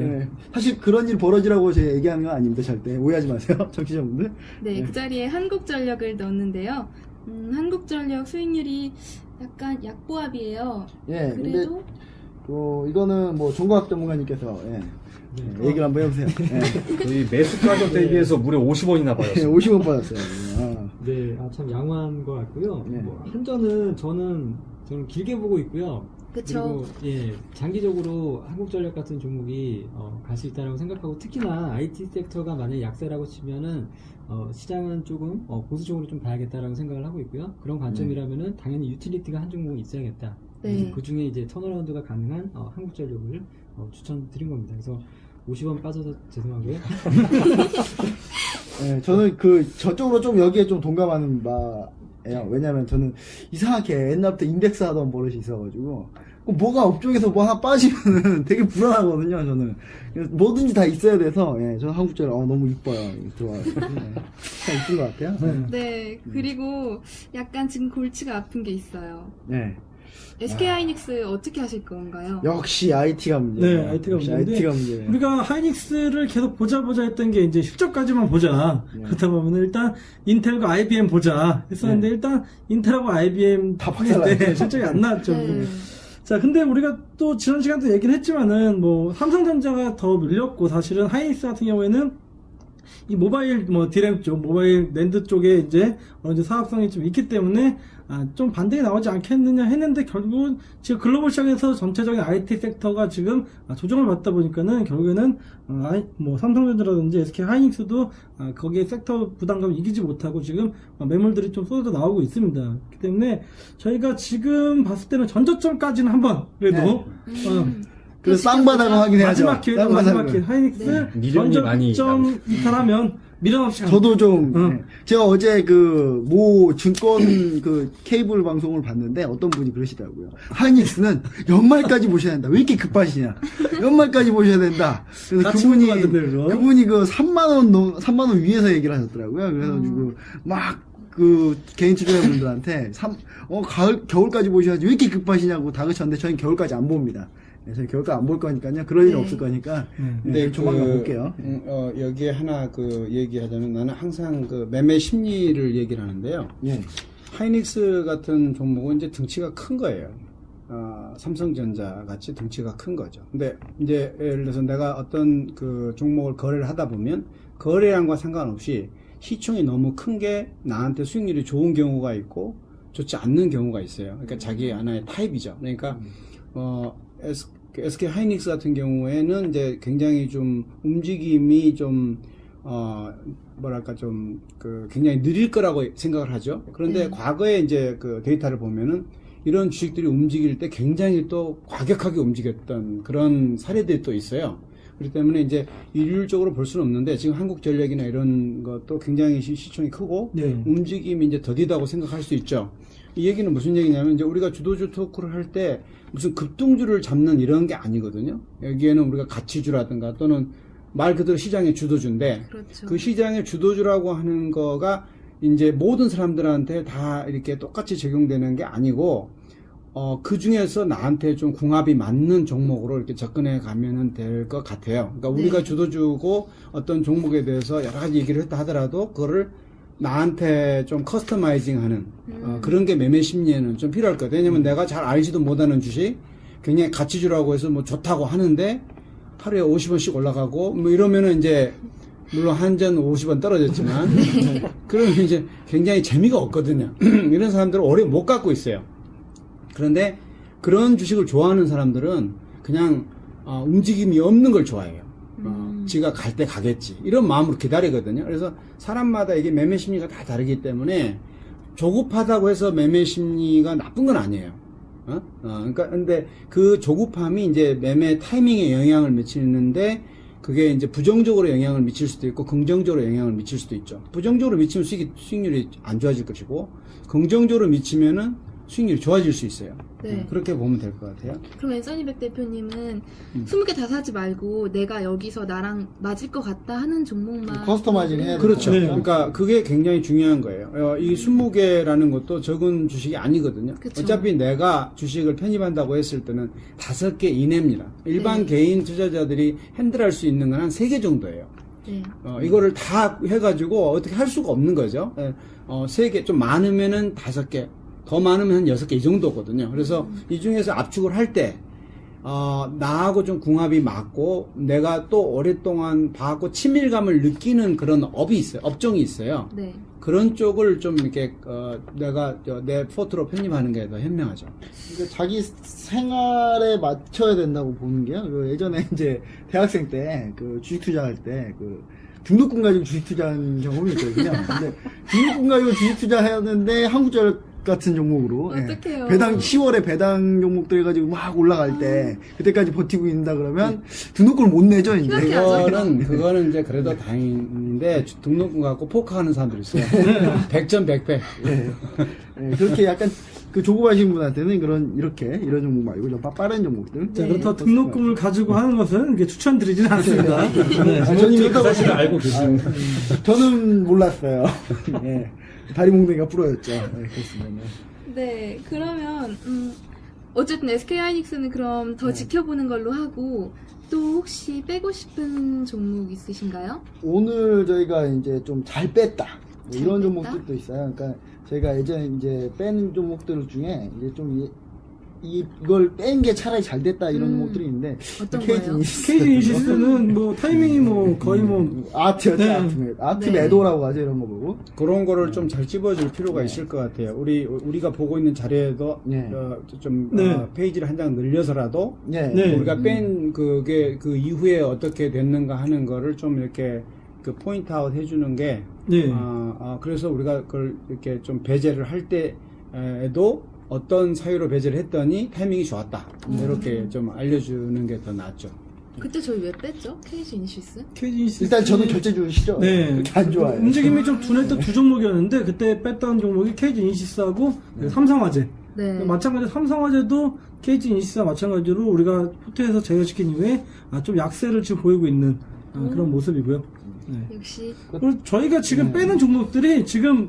예. 사실 그런 일 벌어지라고 제가 얘기하는 건 아닙니다, 절대. 오해하지 마세요, 청취자분들. 네, 그 자리에 한국전력을 넣었는데요. 한국전력 수익률이 약간 약보합이에요. 예, 근데, 그래도 이거는 뭐, 종과학 전문가님께서, 예. 예, 얘기를 한번 해보세요. 예. 거의 매수 가격 대비해서 무려 50원이나 예, 빠졌어요. 50원 빠졌어요. 네, 참 양호한 것 같고요. 네. 뭐 한전은 저는 길게 보고 있고요. 그쵸. 그리고 장기적으로 한국전력 같은 종목이 갈 수 있다고 생각하고, 특히나 IT 섹터가 만약 약세라고 치면은 시장은 조금 보수적으로 좀 봐야겠다라고 생각을 하고 있고요. 그런 관점이라면은 당연히 유틸리티가 한 종목은 있어야겠다. 네. 그 중에 이제 턴어라운드가 가능한 한국전력을 추천드린 겁니다. 그래서 50원 빠져서 죄송하고요. 예, 저는 저쪽으로 좀 여기에 좀 동감하는 바예요. 왜냐면 저는 이상하게 옛날부터 인덱스 하던 버릇이 있어가지고, 뭐가 업종에서 뭐 하나 빠지면은 되게 불안하거든요, 저는. 그래서 뭐든지 다 있어야 돼서, 예, 저는 한국전력, 너무 이뻐요. 들어와요. 참 이쁜 것 같아요. 네, 그리고 약간 지금 골치가 아픈 게 있어요. 네. SK하이닉스 어떻게 하실 건가요? 역시 IT가 문제예요. 네, IT가 역시 문제인데 IT가 문제예요. 우리가 하이닉스를 계속 보자 했던 게 이제 실적까지만 보자. 네. 그렇다 보면 일단 인텔과 IBM 보자 했었는데 네. 일단 인텔하고 IBM 다 박살났죠. 실적이 안 나왔죠. 네. 자, 근데 우리가 또 지난 시간도 얘기를 했지만은 뭐 삼성전자가 더 밀렸고, 사실은 하이닉스 같은 경우에는 이 모바일 디램 쪽, 모바일 낸드 쪽에 이제 어느 정도 사업성이 좀 있기 때문에 좀 반등이 나오지 않겠느냐 했는데, 결국은 지금 글로벌 시장에서 전체적인 IT 섹터가 지금 조정을 받다 보니까는 결국에는 삼성전자라든지 SK 하이닉스도 거기에 섹터 부담감을 이기지 못하고 지금 매물들이 좀 쏟아져 나오고 있습니다. 그렇기 때문에 저희가 지금 봤을 때는 전저점까지는 한번 그래도 그래서 쌍바닥을 확인해야죠. 마지막 기회 하이닉스 미련이 많이 전저점 이탈하면 미련 없이 저도 좀, 제가 어제 모 증권 케이블 방송을 봤는데 어떤 분이 그러시더라고요. 하이닉스는 연말까지 보셔야 된다. 왜 이렇게 급하시냐. 연말까지 보셔야 된다. 그래서 그분이 3만원 위에서 얘기를 하셨더라고요. 그래가지고 개인 투자자분들한테 겨울까지 보셔야지 왜 이렇게 급하시냐고 다그쳤는데 저희는 겨울까지 안 봅니다. 저희 겨울까지 안 볼 거니까요. 그럴 일은 없을 거니까. 근데 조만간 볼게요. 여기에 하나 얘기하자면 나는 항상 매매 심리를 얘기를 하는데요. 예. 하이닉스 같은 종목은 이제 등치가 큰 거예요. 삼성전자 같이 등치가 큰 거죠. 근데 이제 예를 들어서 내가 어떤 종목을 거래를 하다 보면 거래량과 상관없이 시총이 너무 큰 게 나한테 수익률이 좋은 경우가 있고 좋지 않는 경우가 있어요. 그러니까 자기 하나의 타입이죠. 그러니까 SK 하이닉스 같은 경우에는 이제 굉장히 좀 움직임이 굉장히 느릴 거라고 생각을 하죠. 그런데 과거에 이제 데이터를 보면은 이런 주식들이 움직일 때 굉장히 또 과격하게 움직였던 그런 사례들이 또 있어요. 그렇기 때문에 이제 일률적으로 볼 수는 없는데 지금 한국전력이나 이런 것도 굉장히 시총이 크고 움직임이 이제 더디다고 생각할 수 있죠. 이 얘기는 무슨 얘기냐면 이제 우리가 주도주 토크를 할 때 무슨 급등주를 잡는 이런 게 아니거든요. 여기에는 우리가 가치주라든가 또는 말 그대로 시장의 주도주인데 그렇죠. 그 시장의 주도주라고 하는 거가 이제 모든 사람들한테 다 이렇게 똑같이 적용되는 게 아니고 그 중에서 나한테 좀 궁합이 맞는 종목으로 이렇게 접근해 가면은 될 것 같아요. 그러니까 우리가 주도주고 어떤 종목에 대해서 여러 가지 얘기를 했다 하더라도 그거를 나한테 좀 커스터마이징 하는 그런 게 매매 심리에는 좀 필요할 거예요. 왜냐면 내가 잘 알지도 못하는 주식 굉장히 가치주라고 해서 좋다고 하는데 하루에 50원씩 올라가고 이러면은 이제 물론 한전 50원 떨어졌지만 그러면 이제 굉장히 재미가 없거든요. 이런 사람들은 오래 못 갖고 있어요. 그런데 그런 주식을 좋아하는 사람들은 그냥 움직임이 없는 걸 좋아해요. 지가 갈 때 가겠지 이런 마음으로 기다리거든요. 그래서 사람마다 이게 매매 심리가 다 다르기 때문에 조급하다고 해서 매매 심리가 나쁜 건 아니에요. 그러니까 근데 그 조급함이 이제 매매 타이밍에 영향을 미치는데 그게 이제 부정적으로 영향을 미칠 수도 있고 긍정적으로 영향을 미칠 수도 있죠. 부정적으로 미치면 수익률이 안 좋아질 것이고 긍정적으로 미치면은 수익률이 좋아질 수 있어요. 네. 그렇게 보면 될 것 같아요. 그럼 앤서니백 대표님은 20개 다 사지 말고 내가 여기서 나랑 맞을 것 같다 하는 종목만 커스터마이징 해야 그렇죠. 되죠. 그러니까 그게 굉장히 중요한 거예요. 이 20개라는 것도 적은 주식이 아니거든요. 그쵸. 어차피 내가 주식을 편입한다고 했을 때는 5개 이내입니다. 일반 네. 개인 투자자들이 핸들할 수 있는 건 한 3개 정도예요. 네. 이거를 다 해가지고 어떻게 할 수가 없는 거죠. 3개, 좀 많으면은 5개, 더 많으면 한 6개 이 정도거든요. 그래서 이 중에서 압축을 할 때, 나하고 좀 궁합이 맞고, 내가 또 오랫동안 봐갖고 친밀감을 느끼는 그런 업이 있어요. 업종이 있어요. 네. 그런 쪽을 좀 이렇게, 내가 내 포트로 편입하는 게 더 현명하죠. 그러니까 자기 생활에 맞춰야 된다고 보는 게요. 예전에 이제 대학생 때 그 주식 투자할 때 그 등록금 가지고 주식 투자한 경험이 있거든요. 근데 등록금 가지고 주식 투자하였는데 한국전력 같은 종목으로 어떡해요. 배당 10월에 배당 종목들 해가지고 막 올라갈 때 그때까지 버티고 있는다 그러면 등록금을 못 내죠 이제. 그거는 이제 그래도 다행인데 등록금 갖고 포크하는 사람들이 있어요. 100점 100패. 그렇게 약간 그 조급하신 분한테는 이런 종목 말고 좀 빠른 종목들. 자, 그렇다고 등록금을 가지고 하는 것은 이게 추천드리지는 않습니다. 네. 저는 그 사실을 알고 계시는 저는 몰랐어요. 예. 다리 몽둥이가 부러졌죠. 네, 그렇습니다. 네, 그러면 어쨌든 SK하이닉스는 그럼 더 지켜보는 걸로 하고 또 혹시 빼고 싶은 종목 있으신가요? 오늘 저희가 이제 좀 잘 뺐다. 뭐 잘 이런 뺐다? 종목들도 있어요. 그러니까 저희가 예전에 이제 뺀 종목들 중에 이제 좀 이걸 뺀 게 차라리 잘 됐다 이런 종목들이 있는데 어떤 KG 거예요? KG 인시스는 뭐 타이밍이 뭐 거의 뭐 아트였죠. 네. 아트 네. 매도라고 하죠. 이런 거 보고. 그런 거를 좀 잘 찝어줄 필요가 있을 것 같아요. 우리가 보고 있는 자료에도 네. 페이지를 한 장 늘려서라도 네. 네. 우리가 뺀 그게 그 이후에 어떻게 됐는가 하는 거를 좀 이렇게 그 포인트 아웃 해주는 게 네. 그래서 우리가 그걸 이렇게 좀 배제를 할 때에도 어떤 사유로 배제를 했더니 타이밍이 좋았다. 이렇게 좀 알려주는 게 더 낫죠. 그때 저희 왜 뺐죠? KG 이니시스? KG 인시스 일단 저는 결제주는 싫죠. 네. 그렇게 안 좋아요. 움직임이 좀 둔했던 두 종목이었는데 그때 뺐던 종목이 KG 인시스하고 삼성화재. 네. 마찬가지로 삼성화재도 KG 인시스와 마찬가지로 우리가 포트에서 제외시킨 이후에 좀 약세를 지금 보이고 있는 그런 모습이고요. 네. 역시 그리고 저희가 지금 빼는 종목들이 지금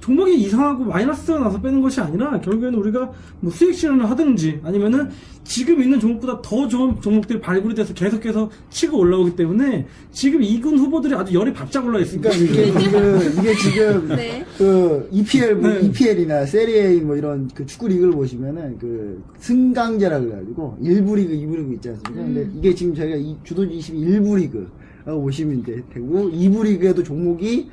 종목이 이상하고 마이너스가 나서 빼는 것이 아니라 결국에는 우리가 뭐 수익 실현을 하든지 아니면은 지금 있는 종목보다 더 좋은 종목들이 발굴이 돼서 계속해서 치고 올라오기 때문에 지금 2군 후보들이 아주 열이 바짝 올라 있습니다. 그러니까 이게 지금 네. 그 EPL 네. EPL이나 세리에 뭐 이런 그 축구 리그를 보시면은 그 승강제라 그래가지고 1부 리그, 2부 리그 있지 않습니까? 근데 이게 지금 저희가 주도주 21부 리그라고 보시면 되고 2부 리그에도 종목이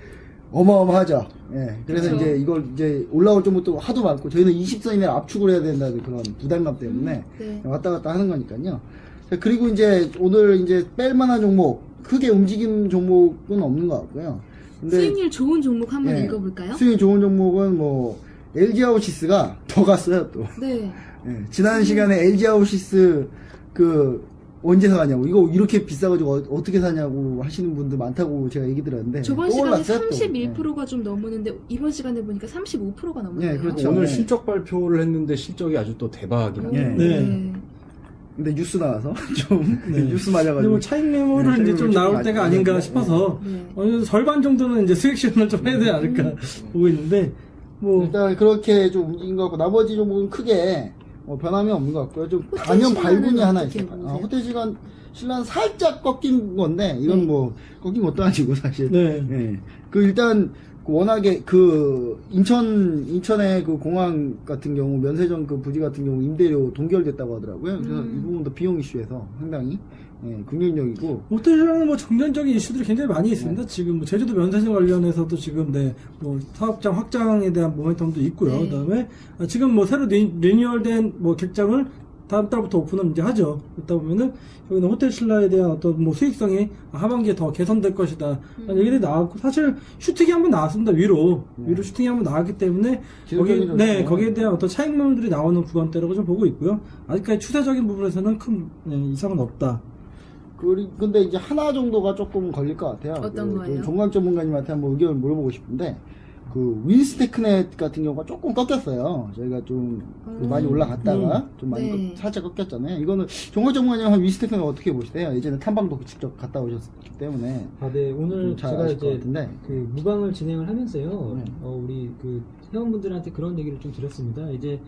어마어마하죠. 예. 그래서 그쵸. 이제 이걸 이제 올라올 종목도 하도 많고 저희는 20선 이내로 압축을 해야 된다는 그런 부담감 때문에 네. 왔다 갔다 하는 거니까요. 자, 그리고 이제 오늘 이제 뺄 만한 종목, 크게 움직임 종목은 없는 것 같고요. 근데 수익률 좋은 종목 한번 예, 읽어볼까요? 수익 좋은 종목은 뭐 LG아웃시스가 더 갔어요 또. 네. 예, 지난 시간에 LG아웃시스 그 언제 사냐고 이거 이렇게 비싸가지고 어떻게 사냐고 하시는 분들 많다고 제가 얘기 들었는데 저번 또 시간에 올랐어요, 또. 31%가 좀 넘었는데 이번 시간에 보니까 35%가 넘었네요. 네, 그렇죠. 오늘 네. 실적 발표를 했는데 실적이 아주 또 대박이라. 예. 네. 근데 뉴스 나와서 좀 뉴스 근데 맞아가지고 뭐 차익 매물을 네, 이제 좀 차익 나올 매물 때가 좀 아닌가 맞- 싶어서 네. 어느 정도 절반 정도는 이제 수익 실현을 좀 해야 되지 않을까 보고 있는데 뭐 일단 그렇게 좀 움직인 것 같고 나머지 종목은 크게 변함이 없는 것 같고요. 좀 호텔 단연 신라는 발군이 하나 어떻게 있어요. 보세요? 호텔 시간 신라는 살짝 꺾인 건데 이건 네. 뭐 꺾인 것도 아니고 사실. 네. 예. 그 일단 워낙에 그 인천의 그 공항 같은 경우 면세점 그 부지 같은 경우 임대료 동결됐다고 하더라고요. 그래서 이 부분도 비용 이슈에서 상당히 긍정적이고. 호텔이라는 뭐 정전적인 이슈들이 굉장히 많이 있습니다. 지금 뭐 제주도 면세점 관련해서도 지금 뭐 사업장 확장에 대한 모멘텀도 있고요. 네. 그다음에 지금 뭐 새로 리뉴얼된 뭐 객장을 다음 달부터 오픈을 이제 하죠. 그렇다 보면은 여기는 호텔 신라에 대한 어떤 뭐 수익성이 하반기에 더 개선될 것이다. 라는 얘기들이 나왔고 사실 슈팅이 한번 나왔습니다. 위로 슈팅이 한번 나왔기 때문에 지속적인 거기에 대한 어떤 차익 매물들이 나오는 구간대라고 좀 보고 있고요. 아직까지 추세적인 부분에서는 큰 이상은 없다. 근데 이제 하나 정도가 조금 걸릴 것 같아요. 어떤 거예요? 종강 전문가님한테 한번 의견을 물어보고 싶은데, 그 윈스테크넷 같은 경우가 조금 꺾였어요. 저희가 좀 많이 올라갔다가 좀 많이 네. 살짝 꺾였잖아요. 이거는 종합전문가님 윈스테크넷 어떻게 보시대요? 예전에 탐방도 직접 갔다 오셨기 때문에 네, 오늘 잘 제가 아실 것 이제 같은데. 그 무방을 진행을 하면서요, 네. 우리 그 회원분들한테 그런 얘기를 좀 드렸습니다. 이제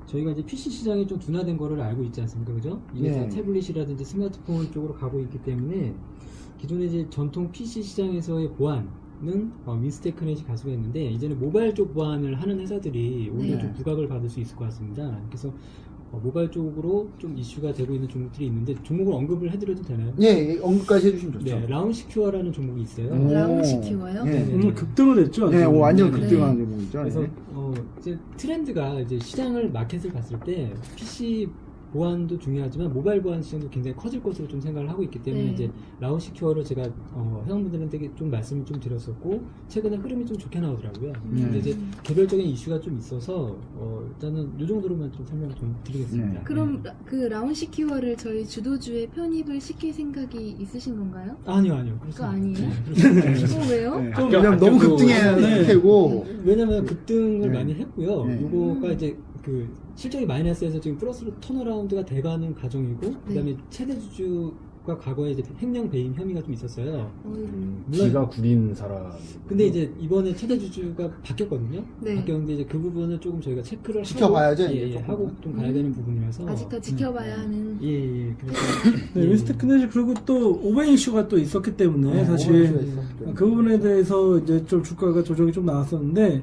저희가 이제 PC 시장이 좀 둔화된 거를 알고 있지 않습니까, 그죠? 이게 네. 다 태블릿이라든지 스마트폰 쪽으로 가고 있기 때문에 기존에 이제 전통 PC 시장에서의 보안은 윈스테크넷이 가지고 있는데 이제는 모바일 쪽 보안을 하는 회사들이 오히려 네. 좀 부각을 받을 수 있을 것 같습니다. 그래서 모바일 쪽으로 좀 이슈가 되고 있는 종목들이 있는데 종목을 언급을 해드려도 되나요? 예, 언급까지 해주시면 좋죠. 네, 라운시큐어라는 종목이 있어요. 오. 라운시큐어요? 네. 오늘 급등을 했죠. 네, 완전 네. 급등하는 종목이죠. 그래서 네. 이제 트렌드가 이제 시장을 마켓을 봤을 때 PC 보안도 중요하지만 모바일 보안 시장도 굉장히 커질 것으로 좀 생각을 하고 있기 때문에 네. 이제 라운시큐어를 제가 회원분들한테 좀 말씀을 좀 드렸었고 최근에 흐름이 좀 좋게 나오더라고요. 근데 이제 개별적인 이슈가 좀 있어서 일단은 이 정도로만 좀 설명을 좀 드리겠습니다. 네. 그럼 그 라운시큐어를 저희 주도주에 편입을 시킬 생각이 있으신 건가요? 아니요. 그거 아니에요? 그렇습니다. 왜요? 네. 좀 왜냐면 너무 급등해야 네. 되고. 왜냐면 급등을 네. 많이 했고요. 네. 요거가 이제 그 실적이 마이너스에서 지금 플러스로 턴어라운드가 돼가는 과정이고 그다음에 최대 주주가 과거에 이제 횡령 배임 혐의가 좀 있었어요. 물론 기가 구린 사람. 근데 이제 이번에 최대 주주가 바뀌었거든요. 네. 바뀌었는데 이제 그 부분을 조금 저희가 체크를 지켜봐야죠, 하고, 이제 조금. 하고 좀 가야 되는 부분이라서 아직 더 지켜봐야 하는. 그래서 네, 윈스테크넷이 그리고 또 오벤 이슈가 또 있었기 때문에 네, 사실 오버쇼가 있었기 그 부분에 대해서 이제 좀 주가가 조정이 좀 나왔었는데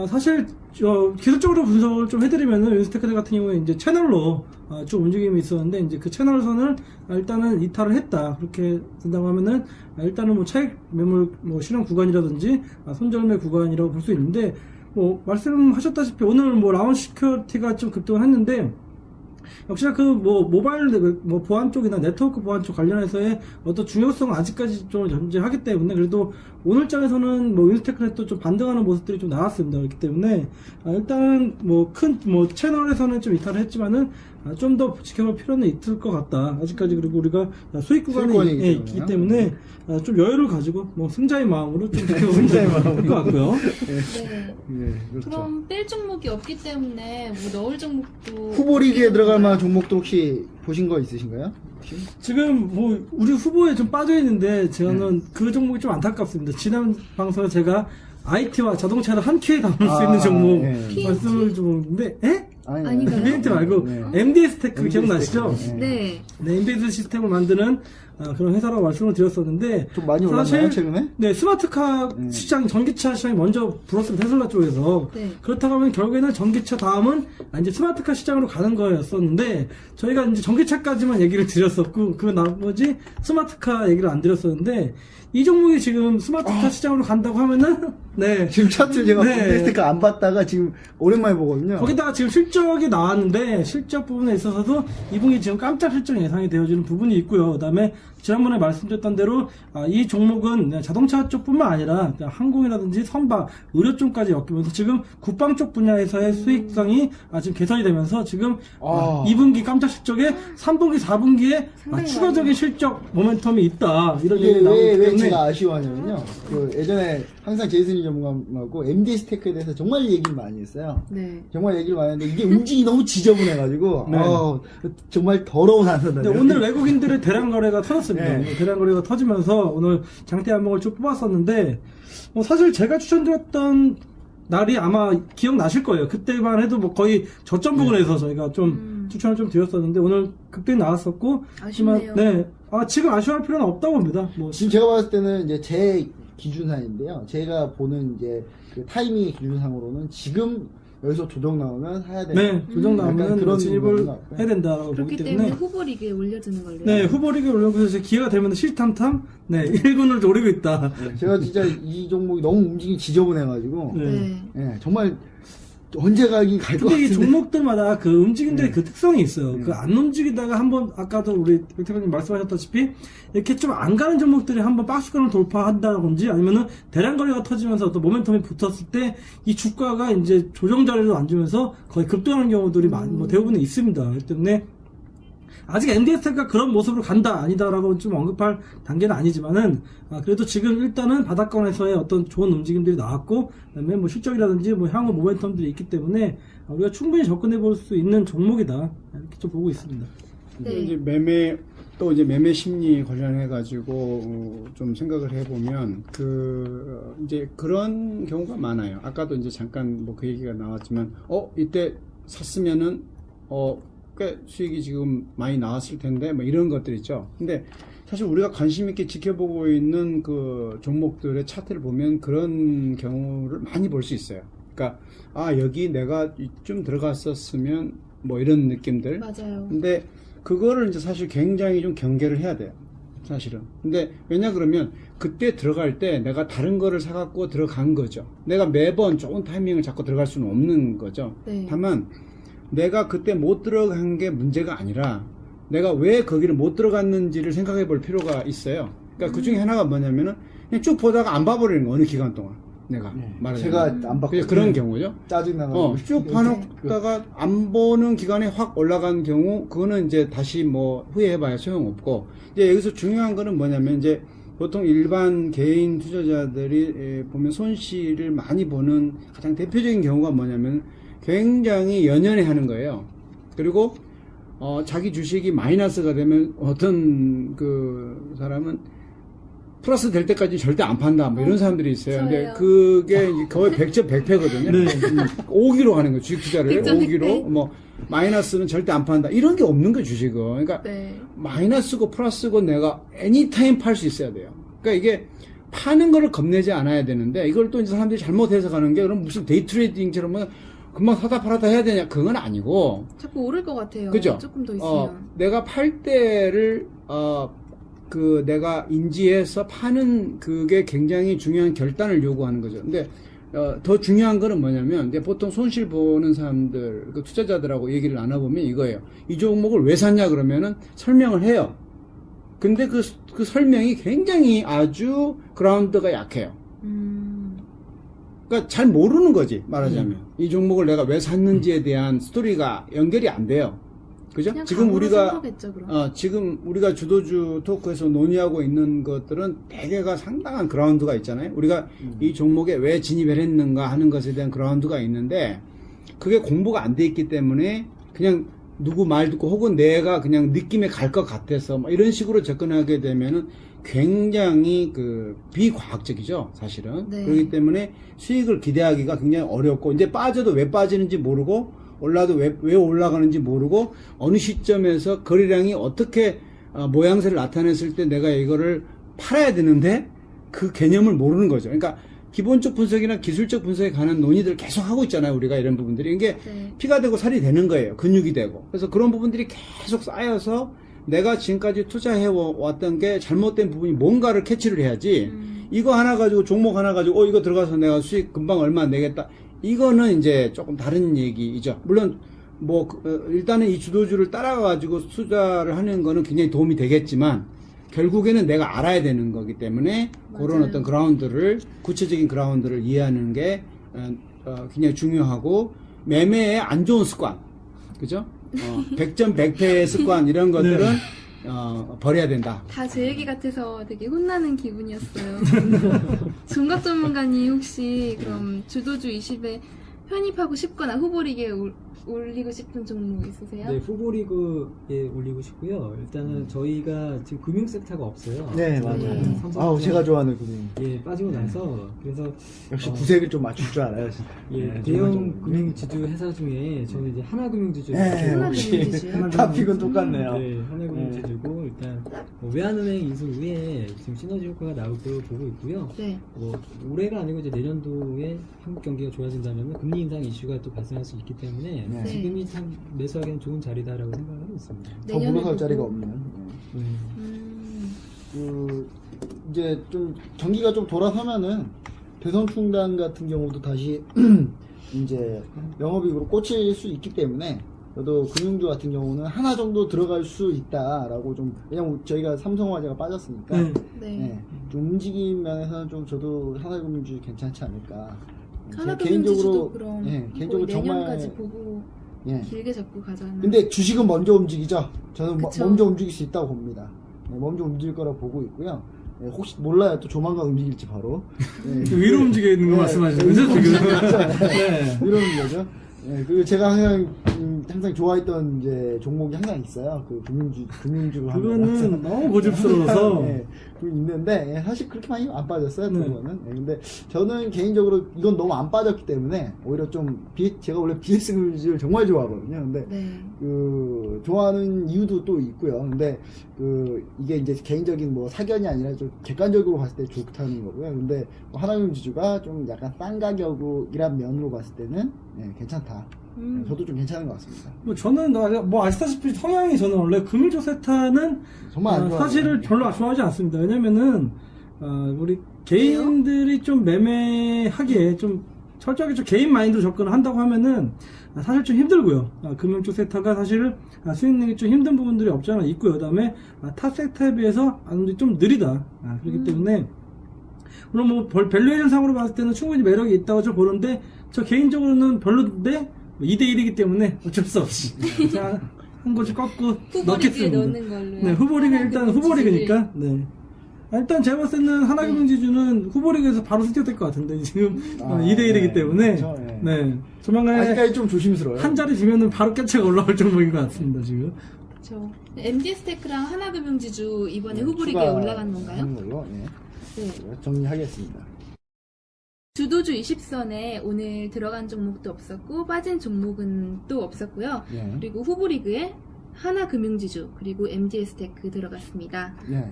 사실 기술적으로 분석을 좀 해드리면은 윈스테크넷 같은 경우에 이제 채널로 좀 움직임이 있었는데 이제 그 채널선을 일단은 이탈을 했다 그렇게 된다고 하면은 일단은 뭐 차익 매물 뭐 실현 구간이라든지 손절매 구간이라고 볼 수 있는데 뭐 말씀하셨다시피 오늘 뭐 라운 시큐리티가 좀 급등을 했는데 역시나 그 뭐 모바일 뭐 보안 쪽이나 네트워크 보안 쪽 관련해서의 어떤 중요성은 아직까지 좀 존재하기 때문에 그래도 오늘 장에서는 뭐 윈스테크넷도 좀 반등하는 모습들이 좀 나왔습니다. 그렇기 때문에 일단 뭐 큰 뭐 채널에서는 좀 이탈을 했지만은 좀 더 지켜볼 필요는 있을 것 같다. 아직까지 그리고 우리가 수익 구간이 수익권이기 있기 때문에 좀 여유를 가지고 뭐 승자의 마음으로 좀 지켜보면 될 것 같고요. 네. 네, 그렇죠. 그럼 뺄 종목이 없기 때문에 뭐 넣을 종목도 후보 리그에 들어갈 만한 종목도 혹시 보신 거 있으신가요? 혹시? 지금 뭐 우리 후보에 좀 빠져 있는데 저는 그 종목이 좀 안타깝습니다. 지난 방송에 제가 IT와 자동차를 한 큐에 담을 수 있는 종목 네. 말씀을 좀 했는데 아닌가요? BNT 말고 네. MDS 테크 MDS 기억나시죠? 테크. 네. 네, MDS 시스템을 만드는 그런 회사라고 말씀을 드렸었는데 좀 많이 올랐나요, 최근에? 네, 스마트카 시장, 전기차 시장이 먼저 불었습니다. 테슬라 쪽에서. 네. 그렇다고 하면 결국에는 전기차 다음은 이제 스마트카 시장으로 가는 거였었는데 저희가 이제 전기차까지만 얘기를 드렸었고 그 나머지 스마트카 얘기를 안 드렸었는데 이 종목이 지금 스마트카 시장으로 간다고 하면은 네. 지금 차트를 제가 네. 테스트가 안 봤다가 지금 오랜만에 보거든요. 거기다가 지금 실적이 나왔는데 실적 부분에 있어서도 2분기 지금 깜짝 실적 예상이 되어지는 부분이 있고요. 그다음에 지난번에 말씀드렸던 대로 이 종목은 자동차 쪽뿐만 아니라 항공이라든지 선박, 의료 쪽까지 엮이면서 지금 국방 쪽 분야에서의 수익성이 지금 개선이 되면서 지금 2분기 깜짝 실적에 3분기, 4분기에 상당히 추가적인 많이. 실적 모멘텀이 있다. 이런 이게 얘기 나오기 왜 때문에 제가 아쉬워하냐면요. 그 예전에 항상 제이슨이 전문가하고 MDS 테크에 대해서 정말 얘기를 많이 했어요. 네. 정말 얘기를 많이 했는데 이게 움직임이 너무 지저분해가지고 네. 정말 더러운 한선다. 근데 오늘 외국인들의 대량 거래가 터졌습니다. 네. 대량 거래가 터지면서 오늘 장대 한목을 쭉 뽑았었는데 사실 제가 추천드렸던 날이 아마 기억나실 거예요. 그때만 해도 뭐 거의 저점 부근에서 저희가 좀 추천을 좀 드렸었는데 오늘 급등이 나왔었고 아쉽네요. 네. 지금 아쉬워할 필요는 없다고 봅니다. 뭐 지금 제가 봤을 때는 이제 제 기준상인데요. 제가 보는 이제 그 타이밍의 기준상으로는 지금 여기서 조정 나오면 해야 되는 네, 조정 약간 나오면 그런 진입을 부분인 것 같고요. 해야 된다라고 그렇기 보기 때문에 때문에 후보 리그에 올려두는 걸로. 네, 후보 리그에 올려서 기회가 되면 실탐탐 1군을 노리고 있다. 제가 진짜 이 종목이 너무 움직임이 지저분해가지고 네. 네. 정말 언제 가긴 갈 것 근데 이 같은데 종목들마다 그 움직임들의 그 특성이 있어요. 그 안 움직이다가 한번 아까도 우리 백태관님 말씀하셨다시피 이렇게 좀 안 가는 종목들이 한번 박스권을 돌파한다든지 아니면은 대량 거래가 터지면서 어떤 모멘텀이 붙었을 때 이 주가가 이제 조정 자리로 앉으면서 거의 급등하는 경우들이 뭐 대부분 있습니다. 그렇기 때문에 아직 MDS가 그런 모습으로 간다 아니다라고 좀 언급할 단계는 아니지만은 그래도 지금 일단은 바닥권에서의 어떤 좋은 움직임들이 나왔고 그다음에 뭐 실적이라든지 뭐 향후 모멘텀들이 있기 때문에 우리가 충분히 접근해 볼 수 있는 종목이다 이렇게 좀 보고 있습니다. 네. 이제 매매 심리 관련해 가지고 좀 생각을 해보면 이제 그런 경우가 많아요. 아까도 이제 잠깐 뭐 그 얘기가 나왔지만 이때 샀으면은 꽤 수익이 지금 많이 나왔을 텐데 뭐 이런 것들 있죠. 근데 사실 우리가 관심 있게 지켜보고 있는 그 종목들의 차트를 보면 그런 경우를 많이 볼 수 있어요. 그러니까 여기 내가 좀 들어갔었으면 뭐 이런 느낌들. 맞아요. 근데 그거를 이제 사실 굉장히 좀 경계를 해야 돼요. 사실은. 근데 왜냐 그러면 그때 들어갈 때 내가 다른 거를 사갖고 들어간 거죠. 내가 매번 좋은 타이밍을 잡고 들어갈 수는 없는 거죠. 네. 다만 내가 그때 못 들어간 게 문제가 아니라 내가 왜 거기를 못 들어갔는지를 생각해 볼 필요가 있어요. 그러니까 그 중에 하나가 뭐냐면은 그냥 쭉 보다가 안 봐버리는 거, 어느 기간 동안. 내가 말하자면. 제가 안 봤거든요. 그런 경우죠. 짜증나가지고. 쭉 봐놓다가 안 보는 기간에 확 올라간 경우, 그거는 이제 다시 뭐 후회해봐야 소용없고, 이제 여기서 중요한 거는 뭐냐면, 이제 보통 일반 개인 투자자들이 보면 손실을 많이 보는 가장 대표적인 경우가 뭐냐면, 굉장히 연연해 하는 거예요. 그리고, 자기 주식이 마이너스가 되면 어떤 그 사람은 플러스 될 때까지 절대 안 판다. 뭐 이런 사람들이 있어요. 근데 저예요. 그게 이제 거의 100점 100패거든요. 네. 5기로 하는 거예요. 주식 투자를 100점 5기로. 100패. 뭐 마이너스는 절대 안 판다. 이런 게 없는 거예요, 주식은. 그러니까 네. 마이너스고 플러스고 내가 애니타임 팔 수 있어야 돼요. 그러니까 이게 파는 거를 겁내지 않아야 되는데 이걸 또 이제 사람들이 잘못 해석하는 게 그럼 무슨 데이 트레이딩처럼 뭐 금방 사다 팔았다 해야 되냐? 그건 아니고. 자꾸 오를 것 같아요. 그죠? 조금 더 있으면. 내가 팔 때를 내가 인지해서 파는 그게 굉장히 중요한 결단을 요구하는 거죠. 근데 더 중요한 거는 뭐냐면 이제 보통 손실 보는 사람들, 그 투자자들하고 얘기를 나눠보면 이거예요. 이 종목을 왜 샀냐 그러면은 설명을 해요. 근데 그 설명이 굉장히 아주 그라운드가 약해요. 그러니까 잘 모르는 거지, 말하자면. 이 종목을 내가 왜 샀는지에 대한 스토리가 연결이 안 돼요. 그죠? 그냥 지금 감으로 우리가 산 거겠죠, 그럼. 지금 우리가 주도주 토크에서 논의하고 있는 것들은 대개가 상당한 그라운드가 있잖아요. 우리가 이 종목에 왜 진입을 했는가 하는 것에 대한 그라운드가 있는데 그게 공부가 안 돼 있기 때문에 그냥 누구 말 듣고 혹은 내가 그냥 느낌에 갈 것 같아서 뭐 이런 식으로 접근하게 되면은 굉장히 비과학적이죠, 사실은. 네. 그렇기 때문에 수익을 기대하기가 굉장히 어렵고 이제 빠져도 왜 빠지는지 모르고 올라도 왜 올라가는지 모르고 어느 시점에서 거래량이 어떻게 모양새를 나타냈을 때 내가 이거를 팔아야 되는데 그 개념을 모르는 거죠. 그러니까 기본적 분석이나 기술적 분석에 관한 논의들을 계속 하고 있잖아요. 우리가 이런 부분들이. 이게 네. 피가 되고 살이 되는 거예요. 근육이 되고. 그래서 그런 부분들이 계속 쌓여서 내가 지금까지 투자해 왔던 게 잘못된 부분이 뭔가를 캐치를 해야지 이거 하나 가지고 종목 하나 가지고 이거 들어가서 내가 수익 금방 얼마 내겠다. 이거는 이제 조금 다른 얘기이죠. 물론 뭐 일단은 이 주도주를 따라가 가지고 투자를 하는 거는 굉장히 도움이 되겠지만 결국에는 내가 알아야 되는 거기 때문에 그런 맞아요. 어떤 그라운드를 구체적인 그라운드를 이해하는 게 굉장히 중요하고 매매의 안 좋은 습관, 그죠? 100점 100패의 습관 이런 것들은 버려야 된다. 다 제 얘기 같아서 되게 혼나는 기분이었어요. 종각 전문가님 혹시 그럼 주도주 20에 편입하고 싶거나 후보리그에 올리고 싶은 종목 있으세요? 네, 후보리그에 올리고 싶고요. 일단은 저희가 지금 금융 섹터가 없어요. 네, 저희는 맞아요. 삼성전자 제가 좋아하는 금융. 예, 빠지고 나서 그래서 역시 구색을 좀 맞출 줄 알아요. 진짜. 예, 네, 대형 정말 금융지주 회사 중에 저는 이제 하나금융지주에 네, 하나금융지주요? 역시 타픽은 똑같네요. 네, 하나금융지주고 일단 외환은행 인수 후에 지금 시너지 효과가 나올 거로 보고 있고요. 네. 뭐 올해가 아니고 이제 내년도에 한국 경기가 좋아진다면 금리 인상 이슈가 또 발생할 수 있기 때문에 네. 지금이 참 매수하기엔 좋은 자리다라고 생각하고 있습니다. 더 물러설 자리가 없는. 네. 이제 좀 경기가 좀 돌아서면은 대선 충당 같은 경우도 다시 이제 영업이익으로 꽂힐 수 있기 때문에 저도 금융주 같은 경우는 하나 정도 들어갈 수 있다라고 좀 왜냐면 저희가 삼성화재가 빠졌으니까 네. 네, 좀 움직임 면에서는 좀 저도 하나금융주 괜찮지 않을까. 하나금융지주도 그럼 개인적으로 내년까지 정말 보고 예. 길게 잡고 가잖아요. 근데 주식은 먼저 움직이죠. 저는 그쵸. 먼저 움직일 수 있다고 봅니다. 네, 먼저 움직일 거라고 보고 있고요. 네, 혹시 몰라요. 또 조만간 움직일지 바로. 네. 위로 움직여 있는 거 말씀하시는 거죠, 지금? 네. 이런 거죠. 네, 그리고 제가 항상 좋아했던 이제 종목이 항상 있어요. 그 금융주로 그거는 너무 고집스러워서. 네, 그 있는데 예, 사실 그렇게 많이 안 빠졌어요. 네. 그거는. 예, 근데 저는 개인적으로 이건 너무 안 빠졌기 때문에 오히려 좀 제가 원래 BS를 정말 좋아하거든요. 근데 네. 그 좋아하는 이유도 또 있고요. 근데 그 이게 이제 개인적인 뭐 사견이 아니라 좀 객관적으로 봤을 때 좋다는 거고요. 근데 뭐 하나금융지주가 좀 약간 싼 가격이란 면으로 봤을 때는 예, 괜찮다. 저도 좀 괜찮은 것 같습니다. 뭐 저는 뭐 아시다시피 성향이 저는 원래 금일조 세타는 정말 안 좋아해요. 사실을 별로 좋아하지 않습니다. 왜냐면은 우리 개인들이 좀 매매하기에 좀 철저하게 좀 개인 마인드로 접근을 한다고 하면은 사실 좀 힘들고요. 금융 쪽 세타가 사실 수익 내기 좀 힘든 부분들이 없지 않아 있고요. 그다음에 타 세타에 비해서 좀 느리다. 그렇기 때문에 물론 뭐 밸류에이션 상으로 봤을 때는 충분히 매력이 있다고 저 보는데 저 개인적으로는 별로인데 2대1이기 때문에 어쩔 수 없이 제가 한 곳을 꺾고 후보리그에 넣겠습니다. 넣는 걸로. 네, 후보리그 일단 후보리그니까. 네. 일단 제가 봤을 때는 하나금융지주는 후보리그에서 바로 스티어 것 같은데 지금 2대1이기 때문에 그렇죠, 예. 네. 조만간에 아직까지 좀 조심스러워요. 한 자리 지면은 바로 깨차가 올라올 정도인 것 같습니다 지금. 그렇죠. MD스테크랑 하나금융지주 이번에 네, 후보리그에 추가 올라간 건가요? 하는 걸로, 예. 네. 정리하겠습니다. 주도주 20선에 오늘 들어간 종목도 없었고 빠진 종목은 또 없었고요. 예. 그리고 후보리그에 하나금융지주 그리고 MD스테크 들어갔습니다. 예.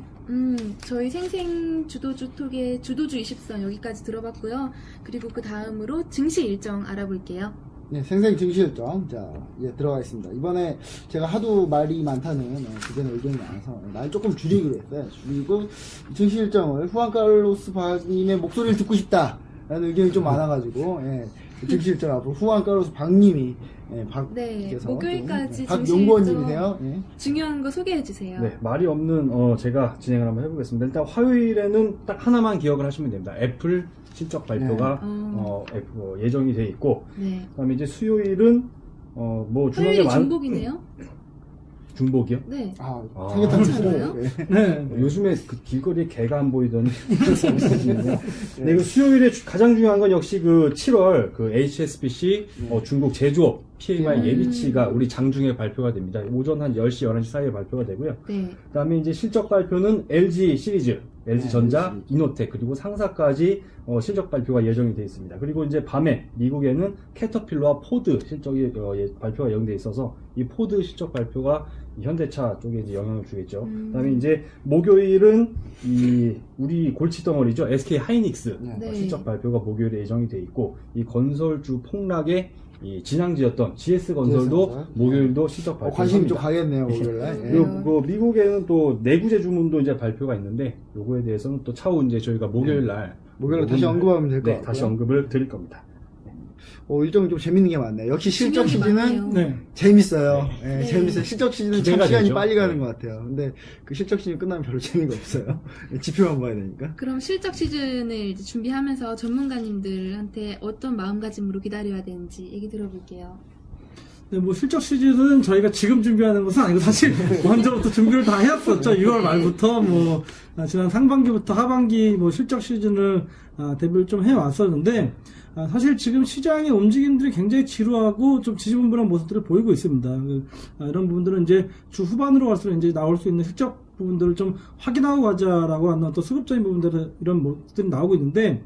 저희 생생 주도주 톡의 주도주 20선 여기까지 들어봤고요. 그리고 그 다음으로 증시 일정 알아볼게요. 네, 생생 증시일정. 자, 들어가겠습니다. 이번에 제가 하도 말이 많다는 그전에 의견이 많아서 말 조금 줄이기로 했어요. 줄이고 증시일정을 후안카를로스 박님의 목소리를 듣고 싶다라는 의견이 좀 많아가지고 증시일정 앞으로 후안카를로스 박님이 박께서 목요일까지 박 증시일정 연구원님이세요. 예. 중요한 거 소개해 주세요. 네, 말이 없는 제가 진행을 한번 해보겠습니다. 일단 화요일에는 딱 하나만 기억을 하시면 됩니다. 애플 실적 발표가 예정이 돼 있고, 네. 그다음에 이제 수요일은 뭐 화요일이 중복이네요. 중복이요? 네. 삼계탕 그렇지 않아요? 네. 요즘에 그 길거리에 개가 안 보이던 네, 그 수요일에 가장 중요한 건 역시 그 7월 그 HSBC 중국 제조업 PMI 예비치가 우리 장중에 발표가 됩니다. 오전 한 10시, 11시 사이에 발표가 되고요. 네. 그다음에 이제 실적 발표는 LG 시리즈, LG전자, 이노텍 그리고 상사까지 실적 발표가 예정이 되어 있습니다. 그리고 이제 밤에 미국에는 캐터필러와 포드 실적이 발표가 예정되어 있어서 이 포드 실적 발표가 현대차 쪽에 이제 영향을 주겠죠. 그다음에 이제 목요일은 이 우리 골치덩어리죠. SK 하이닉스 네. 실적 발표가 목요일에 예정이 되어 있고 이 건설주 폭락의 이 진앙지였던 GS건설도 GS 목요일도 실적 발표를 관심이 좀 합니다. 가겠네요, 목요일날. 그리고 미국에는 또 내구재 주문도 이제 발표가 있는데 요거에 대해서는 또 차후 이제 저희가 목요일 날 다시 언급하면 될 것 네, 같고요. 다시 언급을 드릴 겁니다. 일정이 좀 재밌는 게 많네요. 역시 실적 시즌은 많네요. 네. 재밌어요. 네. 네, 재밌어요. 실적 시즌은 참 기대가 시간이 되죠. 빨리 가는 네. 것 같아요. 근데 그 실적 시즌 끝나면 별로 재미가 없어요. 지표만 봐야 되니까. 그럼 실적 시즌을 이제 준비하면서 전문가님들한테 어떤 마음가짐으로 기다려야 되는지 얘기 들어볼게요. 네, 뭐 실적 시즌은 저희가 지금 준비하는 것은 아니고 사실 먼저부터 준비를 다 해왔었죠. 2월 말부터 뭐 지난 상반기부터 하반기 뭐 실적 시즌을 대비를 좀 해왔었는데 사실 지금 시장의 움직임들이 굉장히 지루하고 좀 지지분분한 모습들을 보이고 있습니다. 이런 부분들은 이제 주 후반으로 갈수록 이제 나올 수 있는 실적 부분들을 좀 확인하고 가자라고 하는 어떤 수급적인 부분들은 이런 모습들이 나오고 있는데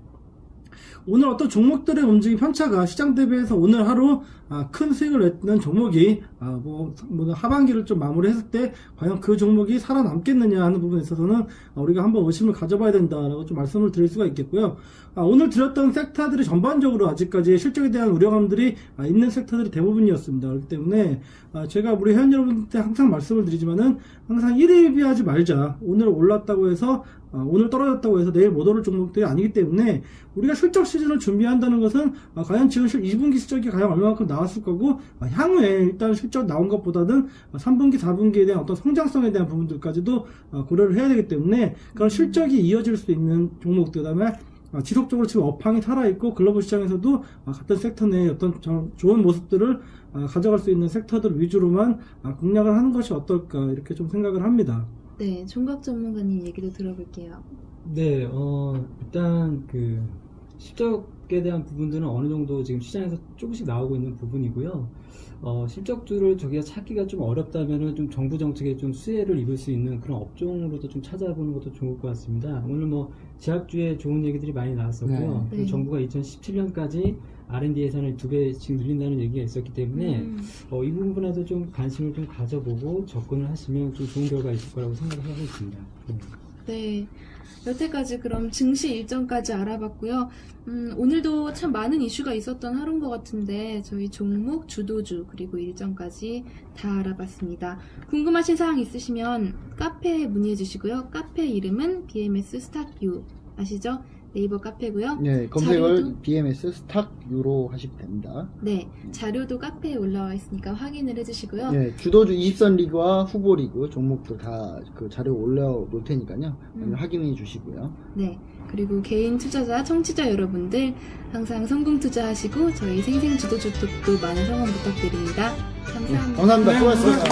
오늘 어떤 종목들의 움직임 편차가 시장 대비해서 오늘 하루 큰 수익을 냈는 종목이 뭐 하반기를 좀 마무리했을 때 과연 그 종목이 살아남겠느냐 하는 부분에 있어서는 우리가 한번 의심을 가져봐야 된다라고 좀 말씀을 드릴 수가 있겠고요. 오늘 드렸던 섹터들이 전반적으로 아직까지 실적에 대한 우려감들이 있는 섹터들이 대부분이었습니다. 그렇기 때문에 제가 우리 회원 여러분한테 항상 말씀을 드리지만은 항상 일일비하지 말자. 오늘 올랐다고 해서 오늘 떨어졌다고 해서 내일 못 오를 종목들이 아니기 때문에 우리가 실적 시즌을 준비한다는 것은 과연 지금 2분기 실적이 과연 얼마만큼 나왔을 거고 향후에 일단 실적 나온 것보다는 3분기, 4분기에 대한 어떤 성장성에 대한 부분들까지도 고려를 해야 되기 때문에 그런 실적이 이어질 수 있는 종목들, 그다음에 지속적으로 지금 업황이 살아있고 글로벌 시장에서도 같은 섹터 내에 어떤 좋은 모습들을 가져갈 수 있는 섹터들 위주로만 공략을 하는 것이 어떨까 이렇게 좀 생각을 합니다. 네, 총각 전문가님 얘기도 들어볼게요. 네, 일단 그 실적에 대한 부분들은 어느 정도 지금 시장에서 조금씩 나오고 있는 부분이고요. 실적주를 저기가 찾기가 좀 어렵다면은 좀 정부 정책에 좀 수혜를 입을 수 있는 그런 업종으로도 좀 찾아보는 것도 좋을 것 같습니다. 오늘 뭐 제약주에 좋은 얘기들이 많이 나왔었고요. 네. 그리고 정부가 2017년까지 R&D 예산을 2배씩 늘린다는 얘기가 있었기 때문에 이 부분에도 좀 관심을 좀 가져보고 접근을 하시면 좀 좋은 결과가 있을 거라고 생각을 하고 있습니다. 네. 여태까지 그럼 증시 일정까지 알아봤고요. 오늘도 참 많은 이슈가 있었던 하루인 것 같은데 저희 종목, 주도주, 그리고 일정까지 다 알아봤습니다. 궁금하신 사항 있으시면 카페에 문의해 주시고요. 카페 이름은 BMS 스탁유 아시죠? 네이버 카페고요. 네, 검색을 자료도- BMS 스탁 유로 하시면 됩니다. 네, 자료도 카페에 올라와 있으니까 확인을 해주시고요. 네, 주도주 20선 리그와 후보 리그 종목도 다 그 자료 올려놓을 테니까요. 확인해 주시고요. 네, 그리고 개인 투자자, 청취자 여러분들 항상 성공 투자하시고 저희 생생주도주 톡도 많은 성원 부탁드립니다. 감사합니다. 감사합니다. 수고하셨습니다.